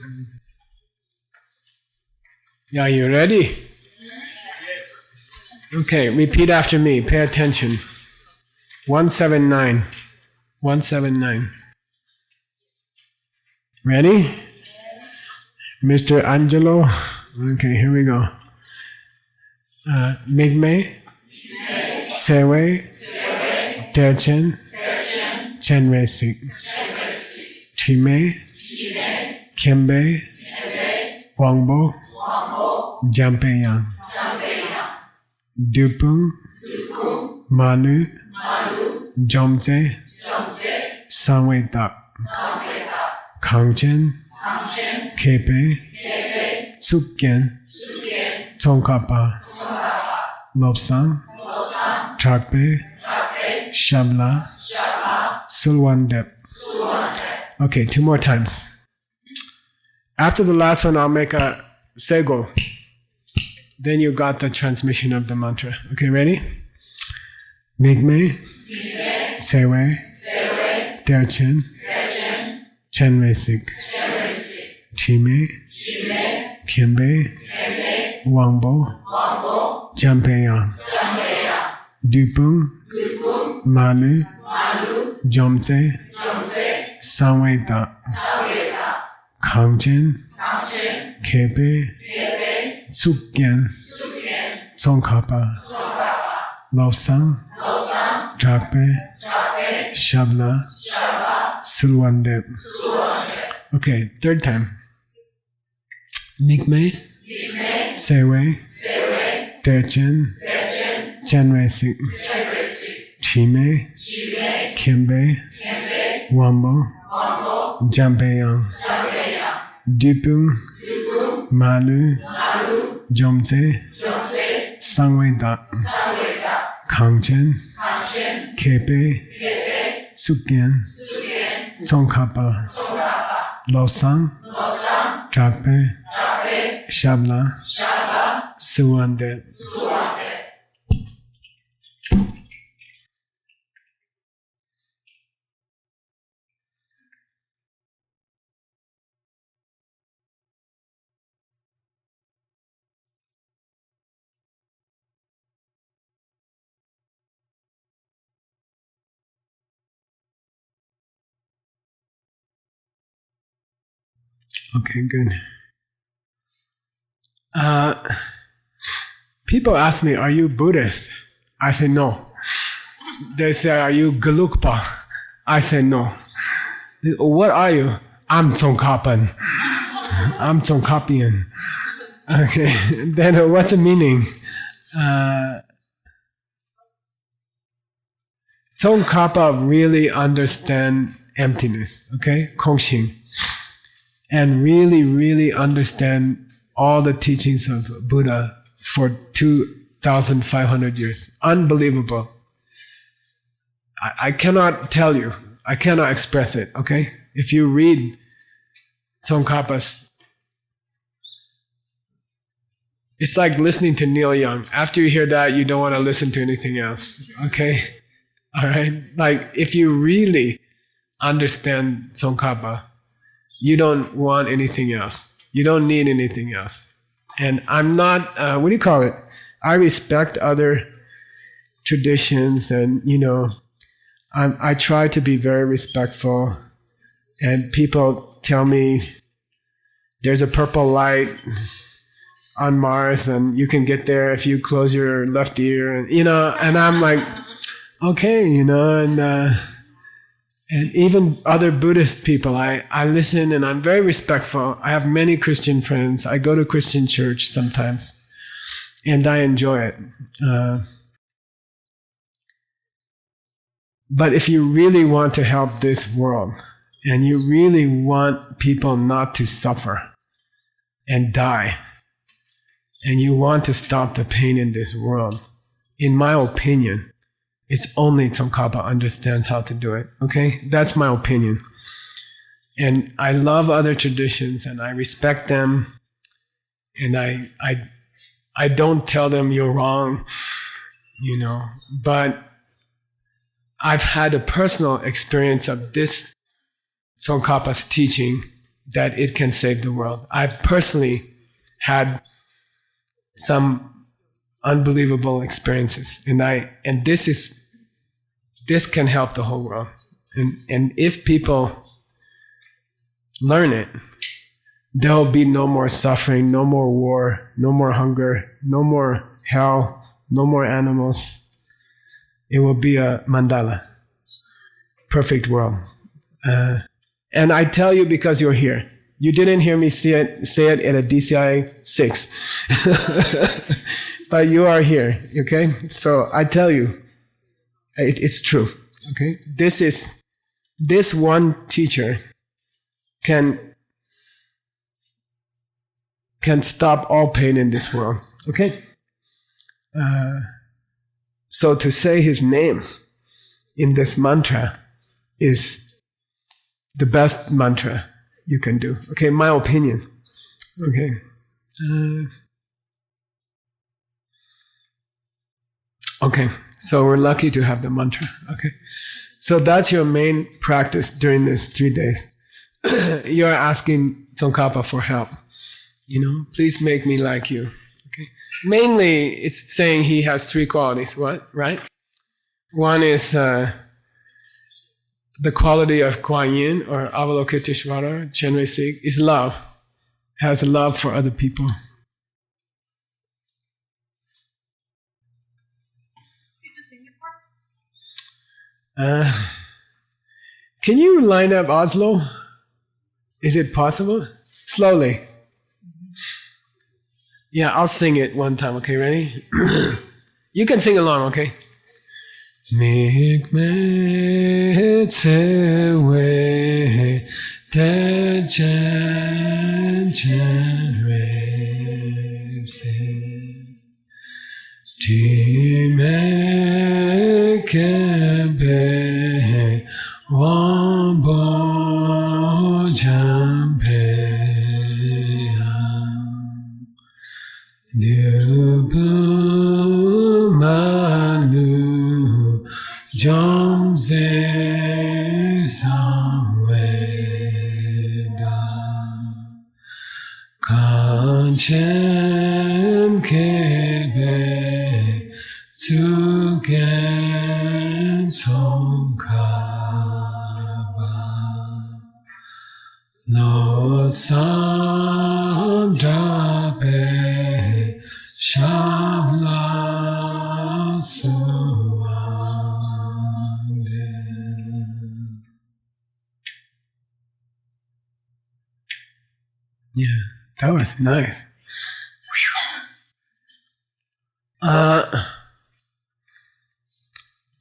Yeah, are you ready? Okay, repeat after me. Pay attention. 179. 179. Ready? Mr. Angelo? Okay, here we go. Migme, Sewe, Terchen, Chenwe Sik, Chime, Kembe, Wangbo, Jampe Yang, Dupung, Manu, Jomse, Sangwe Tak, Kangchen, Kepe, Tsukyen, Tsongkhapa, Lobsang, Trakpe, Shabla, Sulwandep. Okay, 2 more times. After the last one, I'll make a sego. Then you got the transmission of the mantra. Okay, ready? Migme, Sewe, Terchen, Chenwe Sik, Chime, Kembe, Wangbo, Jampe Yang, Dupung, Manu, Jomse, Sangwe Tak, Kangchen, Kepe, Tsukyen, Tsongkhapa, Lobsang, Trakpe, Shabla, Sulwandep. Okay, 3rd time. Migme, Sewe, Terchen, Chenwe Sik, Chime, Kembe, Wambo, Jampe Yang, Dupung, Manu, Jomse, Sangwe Tak, Kangchen, Kepe, Tsukyen, Tsongkhapa, Losang, Trape, Shabla, Suwandet. Okay, good. People ask me, are you Buddhist? I say no. They say, are you Gelugpa? I say no. What are you? I'm Tsongkhapan. I'm Tsongkhapian. Okay, then what's the meaning? Tsongkhapa really understand emptiness, okay? Kongxing. And really, really understand all the teachings of Buddha for 2,500 years. Unbelievable. I cannot tell you. I cannot express it, okay? If you read Tsongkhapa's, it's like listening to Neil Young. After you hear that, you don't want to listen to anything else, okay? All right? Like, if you really understand Tsongkhapa, you don't want anything else. You don't need anything else. And I'm not, what do you call it? I respect other traditions and, I try to be very respectful. And people tell me there's a purple light on Mars and you can get there if you close your left ear. And, and I'm like, okay, and even other Buddhist people, I listen and I'm very respectful. I have many Christian friends. I go to Christian church sometimes, and I enjoy it. But if you really want to help this world, and you really want people not to suffer and die, and you want to stop the pain in this world, in my opinion, it's only Tsongkhapa understands how to do it, okay? That's my opinion. And I love other traditions and I respect them. And I don't tell them you're wrong, But I've had a personal experience of this Tsongkhapa's teaching that it can save the world. I've personally had some unbelievable experiences, and this can help the whole world. And if people learn it, there will be no more suffering, no more war, no more hunger, no more hell, no more animals. It will be a mandala, perfect world. And I tell you because you're here. You didn't hear me say it at a DCI 6. But you are here, okay? So I tell you, it's true, okay? This one teacher can stop all pain in this world, okay? So to say his name in this mantra is the best mantra you can do, okay? My opinion, okay? Okay, so we're lucky to have the mantra. Okay, so that's your main practice during these 3 days. You're asking Tsongkhapa for help. Please make me like you. Okay, mainly it's saying he has 3 qualities. What? Right? One is the quality of Kuan Yin or Avalokiteshvara, Chenrezig Sig, is love. Has a love for other people. Can you line up Oslo? Is it possible? Slowly. Yeah, I'll sing it one time, okay, ready? You can sing along, okay? Mikme tsewe te chen chen re se Jime kebe wambo chen kebe tsu gen song kaba no san drabe shamla suande. Yeah, that was nice.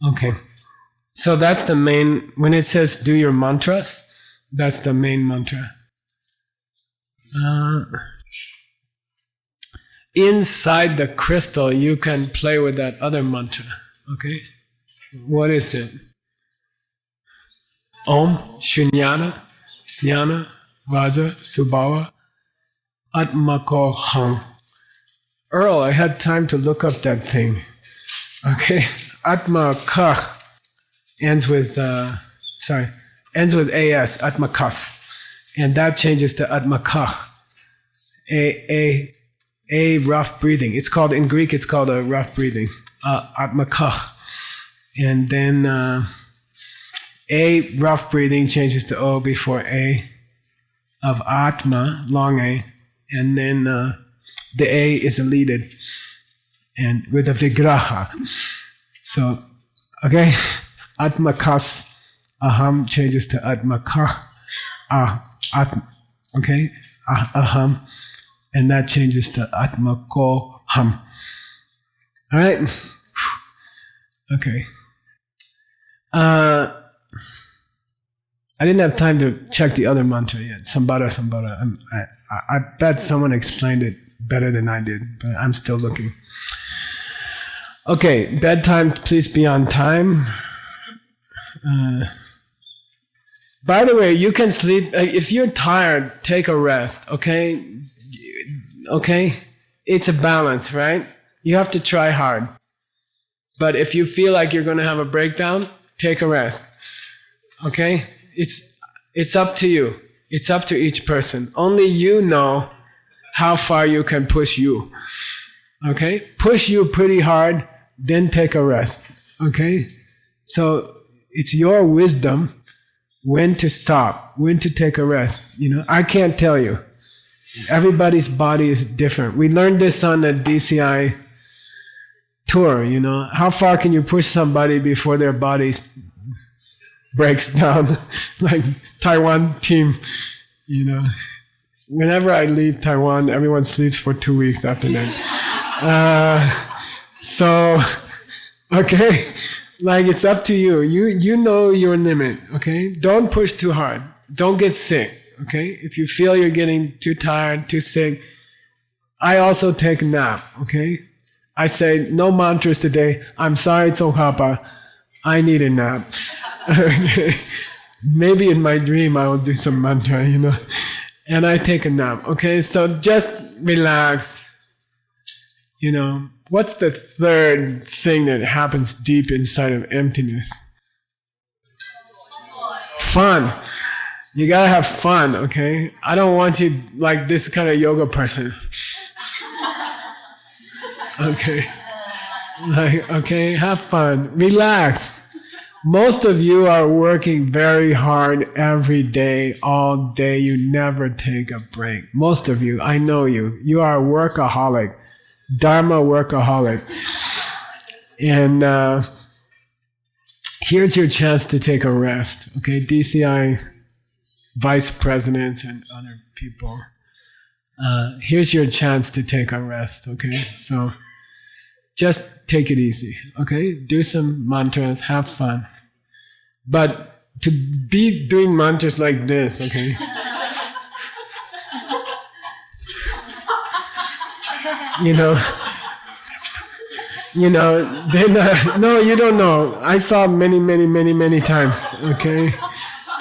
Okay, so that's the main, when it says do your mantras, that's the main mantra. Inside the crystal, you can play with that other mantra. Okay? What is it? Om, Shunyana, Snyana, Vaja, Subhava, Atmako Ham. Earl, I had time to look up that thing. Okay? Atmakah ends with AS, Atmakas. And that changes to Atmakah. A rough breathing. It's called, in Greek, it's called a rough breathing. Atmakah. And then A rough breathing changes to O before A of Atma, long A. And then the A is deleted and with a Vigraha. So, okay, Atmakas Aham changes to Atmakah. Okay, Aham. And that changes to Atmako Ham. Alright? Okay. I didn't have time to check the other mantra yet. Sambara. I bet someone explained it better than I did, but I'm still looking. Okay, bedtime, please be on time. By the way, you can sleep. If you're tired, take a rest, okay? Okay? It's a balance, right? You have to try hard. But if you feel like you're going to have a breakdown, take a rest. Okay? It's up to you. It's up to each person. Only you know how far you can push you. Okay? Push you pretty hard, then take a rest. Okay? So it's your wisdom when to stop, when to take a rest. You know, I can't tell you. Everybody's body is different. We learned this on the DCI tour, you know. How far can you push somebody before their body breaks down? Like Taiwan team, you know. Whenever I leave Taiwan, everyone sleeps for 2 weeks after that. So, okay, like it's up to you. You know your limit, okay? Don't push too hard. Don't get sick, okay? If you feel you're getting too tired, too sick, I also take a nap, okay? I say, no mantras today. I'm sorry, Tsongkhapa. I need a nap. Okay? Maybe in my dream I will do some mantra, you know? And I take a nap, okay? So just relax. You know, what's the third thing that happens deep inside of emptiness? Fun. You gotta have fun, okay? I don't want you like this kind of yoga person. Okay. Like, okay, have fun. Relax. Most of you are working very hard every day, all day. You never take a break. Most of you, I know you. You are a workaholic. Dharma workaholic. And here's your chance to take a rest. Okay, DCI vice presidents and other people. Here's your chance to take a rest. Okay, so just take it easy. Okay, do some mantras, have fun. But to be doing mantras like this, okay? You know, then, no, you don't know. I saw many times, okay?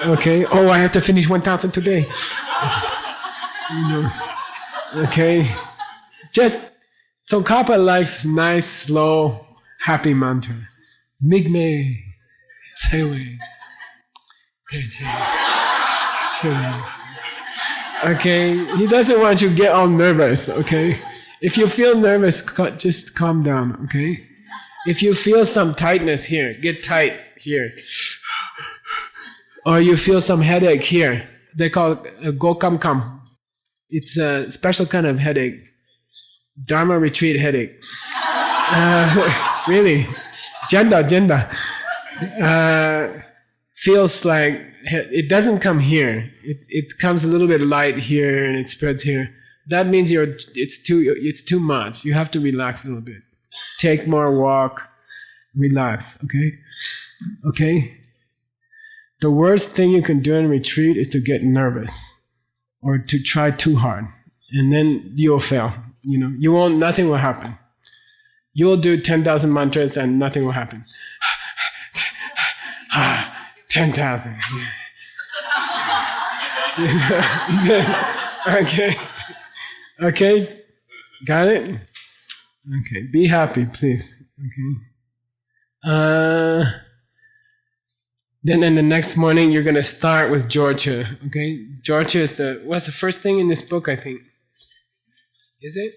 Okay, oh, I have to finish 1,000 today. You know, okay? Just, Tsongkhapa likes nice, slow, happy mantra. Migme, Tsewe, Okay? He doesn't want you to get all nervous, okay? If you feel nervous, just calm down, okay? If you feel some tightness here, get tight here. Or you feel some headache here. They call it Gokam-kam. It's a special kind of headache. Dharma retreat headache. Really. Jenda. Feels like it doesn't come here. It comes a little bit light here and it spreads here. That means it's too much. You have to relax a little bit. Take more walk. Relax. Okay? Okay? The worst thing you can do in retreat is to get nervous or to try too hard. And then you'll fail. Nothing will happen. You'll do 10,000 mantras and nothing will happen. 10,000. Okay? Got it? Okay. Be happy, please. Okay. Then in the next morning, you're going to start with Georgia. Okay? Georgia is what's the first thing in this book, I think? Is it?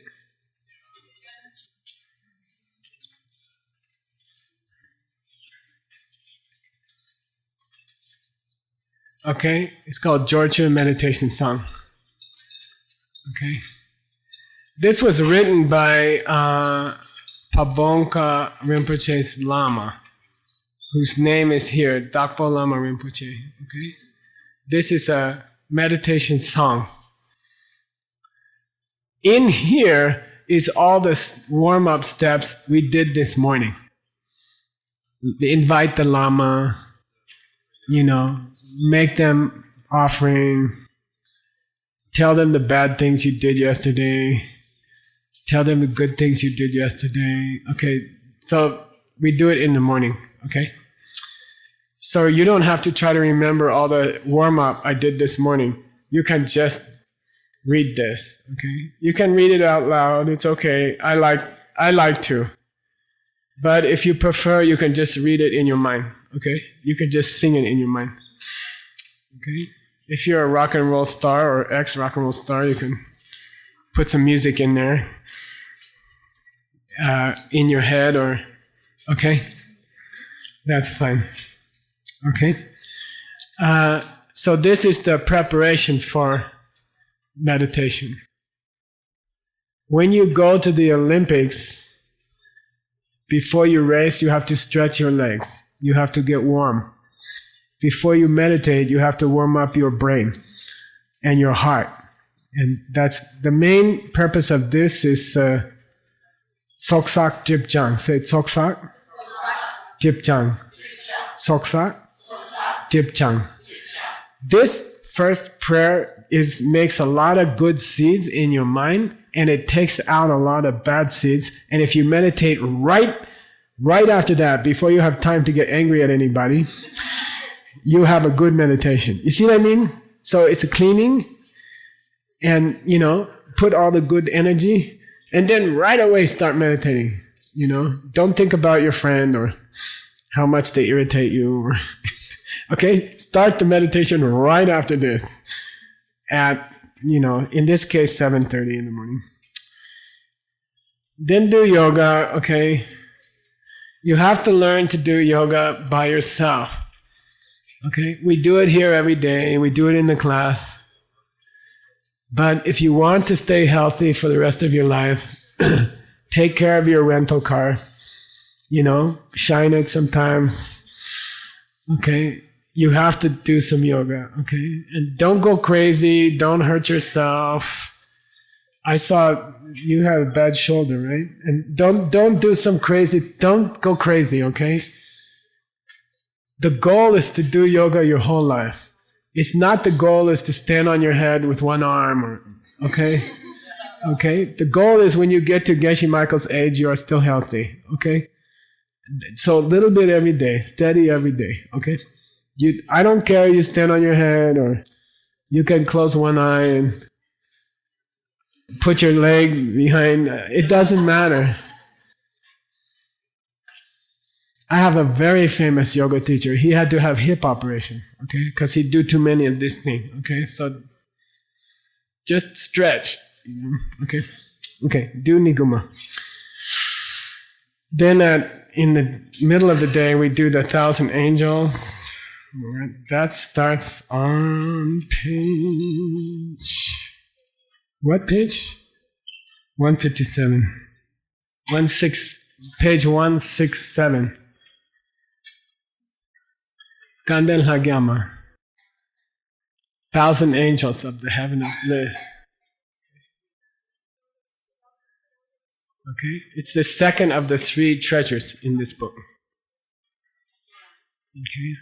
Okay? It's called Georgia Meditation Song. Okay? This was written by Pabongka Rinpoche's Lama, whose name is here, Dakpo Lama Rinpoche. Okay? This is a meditation song. In here is all the warm-up steps we did this morning. Invite the Lama, make them offering, tell them the bad things you did yesterday, tell them the good things you did yesterday. Okay, so we do it in the morning, okay? So you don't have to try to remember all the warm-up I did this morning. You can just read this, okay? You can read it out loud, it's okay. I like to. But if you prefer, you can just read it in your mind, okay? You can just sing it in your mind. Okay? If you're a rock and roll star or ex-rock and roll star, you can put some music in there, in your head or, okay? That's fine. Okay? So this is the preparation for meditation. When you go to the Olympics, before you race, you have to stretch your legs. You have to get warm. Before you meditate, you have to warm up your brain and your heart. And that's the main purpose of this is Soksak Jipjang. Say Soksak Jipjang. Soksak Jipjang. This first prayer makes a lot of good seeds in your mind, and it takes out a lot of bad seeds. And if you meditate right after that, before you have time to get angry at anybody, you have a good meditation. You see what I mean? So it's a cleaning, and put all the good energy, and then right away start meditating. Don't think about your friend or how much they irritate you. Okay, start the meditation right after this at, in this case, 7:30 in the morning. Then do yoga, okay? You have to learn to do yoga by yourself. Okay, we do it here every day, we do it in the class. But if you want to stay healthy for the rest of your life, take care of your rental car, shine it sometimes. Okay, you have to do some yoga, okay? And don't go crazy, don't hurt yourself. I saw you have a bad shoulder, right? And don't do some crazy, don't go crazy, okay? The goal is to do yoga your whole life. It's not the goal is to stand on your head with one arm, okay? Okay? The goal is when you get to Geshe Michael's age, you are still healthy, okay? So a little bit every day, steady every day, okay? I don't care you stand on your head or you can close one eye and put your leg behind. It doesn't matter. I have a very famous yoga teacher. He had to have hip operation, okay? Because he'd do too many of this thing, okay? So Just stretch. Okay? Okay, do Niguma. Then in the middle of the day, we do the 1,000 angels. That starts on page... What page? 157. Page 167. Kandel Hagyama. 1,000 angels of the heaven of bliss. Okay? It's the second of the 3 treasures in this book. Okay?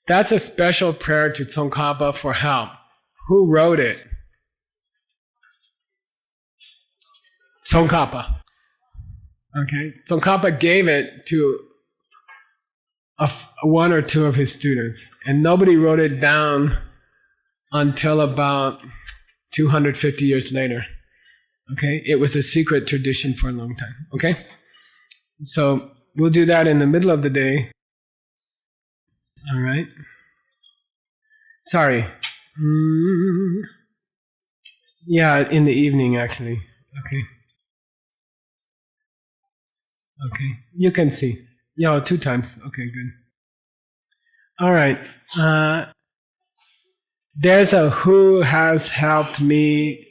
That's a special prayer to Tsongkhapa for help. Who wrote it? Tsongkhapa. Okay? Tsongkhapa gave it to one or two of his students, and nobody wrote it down until about 250 years later. Okay? It was a secret tradition for a long time. Okay? So we'll do that in the middle of the day. All right? Sorry. Yeah, in the evening, actually. Okay. Okay. You can see. Yeah, 2 times. Okay, good. All right. There's a who has helped me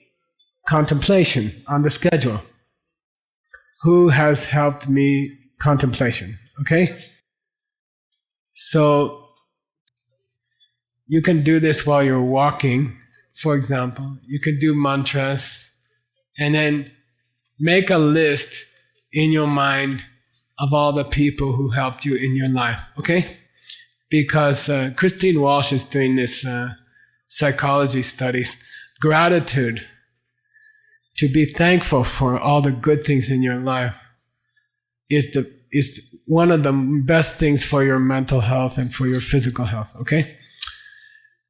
contemplation on the schedule. Who has helped me contemplation. Okay? So, you can do this while you're walking, for example. You could do mantras and then make a list in your mind of all the people who helped you in your life, okay? Because Christine Walsh is doing this psychology studies. Gratitude, to be thankful for all the good things in your life is one of the best things for your mental health and for your physical health, okay?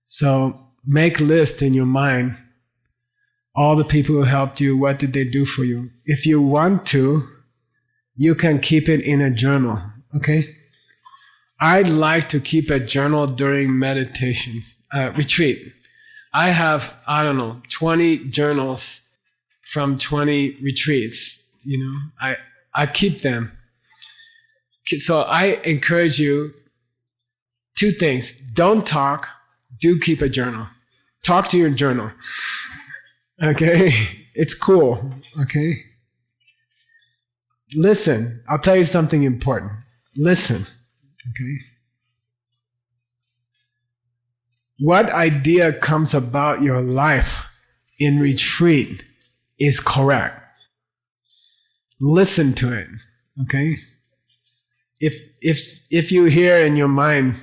So make a list in your mind, all the people who helped you, what did they do for you? If you want to, you can keep it in a journal, okay? I'd like to keep a journal during meditations, retreat. I have, 20 journals from 20 retreats, I keep them. So I encourage you 2 things. Don't talk. Do keep a journal. Talk to your journal. Okay? It's cool. Okay? Listen. I'll tell you something important. Listen. Okay? What idea comes about your life in retreat is correct. Listen to it. Okay? If you hear in your mind,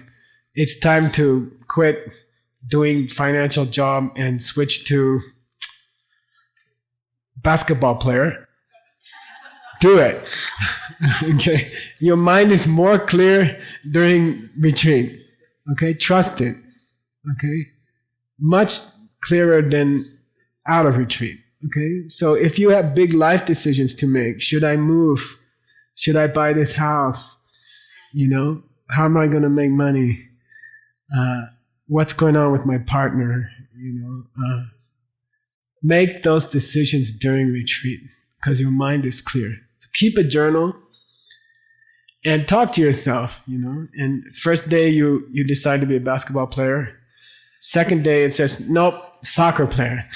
it's time to quit doing financial job and switch to basketball player, do it. Okay? Your mind is more clear during retreat. Okay? Trust it. Okay? Much clearer than out of retreat. Okay? So if you have big life decisions to make, should I move? Should I buy this house? How am I going to make money? What's going on with my partner? Make those decisions during retreat because your mind is clear. So keep a journal and talk to yourself, And first day you decide to be a basketball player. Second day it says, nope, soccer player.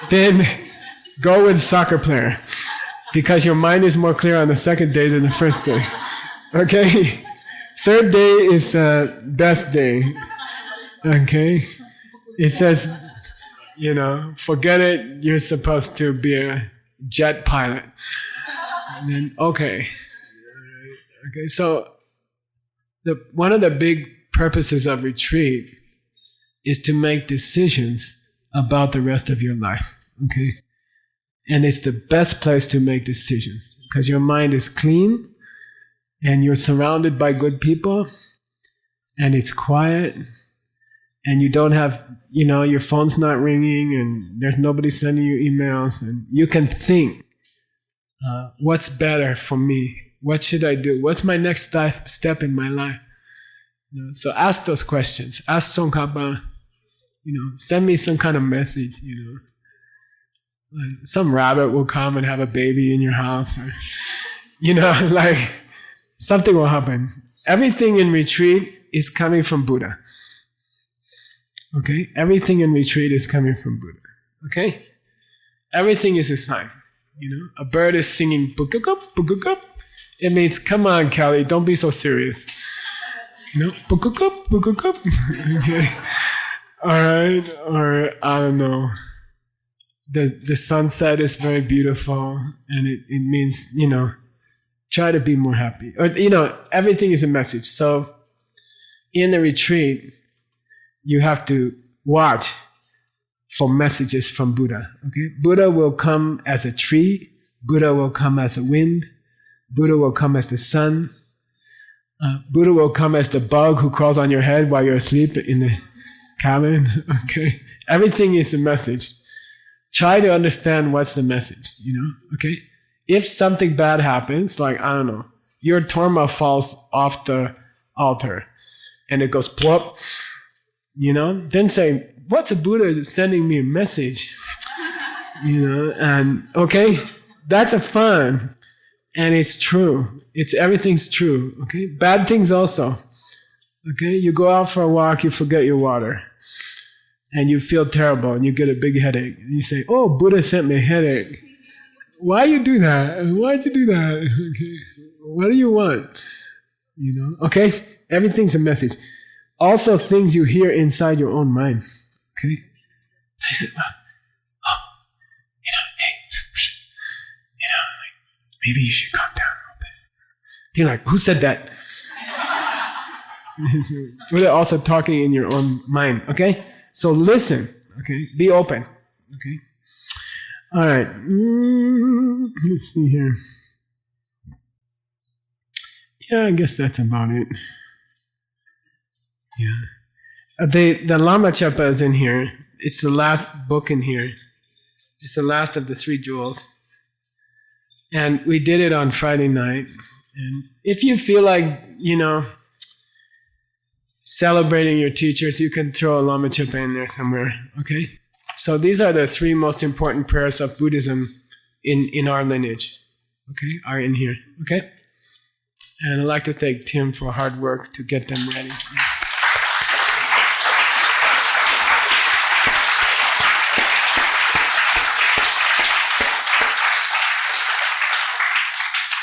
Then go with soccer player because your mind is more clear on the second day than the first day. Okay? Third day is the best day. Okay? It says, forget it, you're supposed to be a jet pilot. And then, okay, so one of the big purposes of retreat is to make decisions about the rest of your life. Okay? And it's the best place to make decisions because your mind is clean and you're surrounded by good people and it's quiet and you don't have, your phone's not ringing and there's nobody sending you emails and you can think, what's better for me? What should I do? What's my next step in my life? So ask those questions. Ask Tsongkhapa, Send me some kind of message, Like some rabbit will come and have a baby in your house, or, like something will happen. Everything in retreat is coming from Buddha. Okay? Everything in retreat is coming from Buddha. Okay? Everything is a sign. A bird is singing "Pukukup, pukukup." It means, come on, Kelly, don't be so serious. "Pukukup, pukukup." Okay. All right. Or I don't know. The sunset is very beautiful, and it means, try to be more happy. Or everything is a message. So in the retreat, you have to watch for messages from Buddha. Okay? Buddha will come as a tree. Buddha will come as a wind. Buddha will come as the sun. Buddha will come as the bug who crawls on your head while you're asleep in the cabin. Okay? Everything is a message. Try to understand what's the message, Okay? If something bad happens, like, I don't know, your torma falls off the altar and it goes plop, then say, what's a Buddha sending me a message? And okay, that's a fun. And it's true. Everything's true. Okay? Bad things also. Okay? You go out for a walk, you forget your water. And you feel terrible and you get a big headache. And you say, oh, Buddha sent me a headache. Why you do that? Why'd you do that? Okay. What do you want? Okay? Everything's a message. Also things you hear inside your own mind. Okay? So you say, oh, hey, maybe you should calm down a little bit. You're like, who said that? Buddha also talking in your own mind, okay? So listen, okay? Be open, okay? All right. Let's see here. Yeah, I guess that's about it. Yeah. The Lama Chapa is in here. It's the last book in here. It's the last of the 3 jewels. And we did it on Friday night. And if you feel like, celebrating your teachers, you can throw a Lama Chapa in there somewhere, okay? So these are the 3 most important prayers of Buddhism in our lineage, okay? Are in here, okay? And I'd like to thank Tim for hard work to get them ready.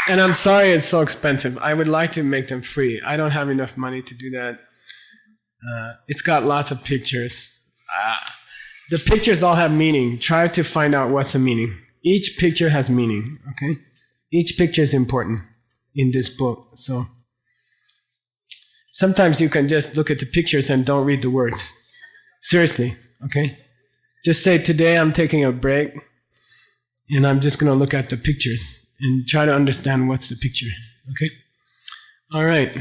And I'm sorry it's so expensive. I would like to make them free. I don't have enough money to do that. It's got lots of pictures. The pictures all have meaning. Try to find out what's the meaning. Each picture has meaning, okay? Each picture is important in this book. So sometimes you can just look at the pictures and don't read the words. Seriously, okay? Just say, today I'm taking a break and I'm just going to look at the pictures and try to understand what's the picture, okay? All right.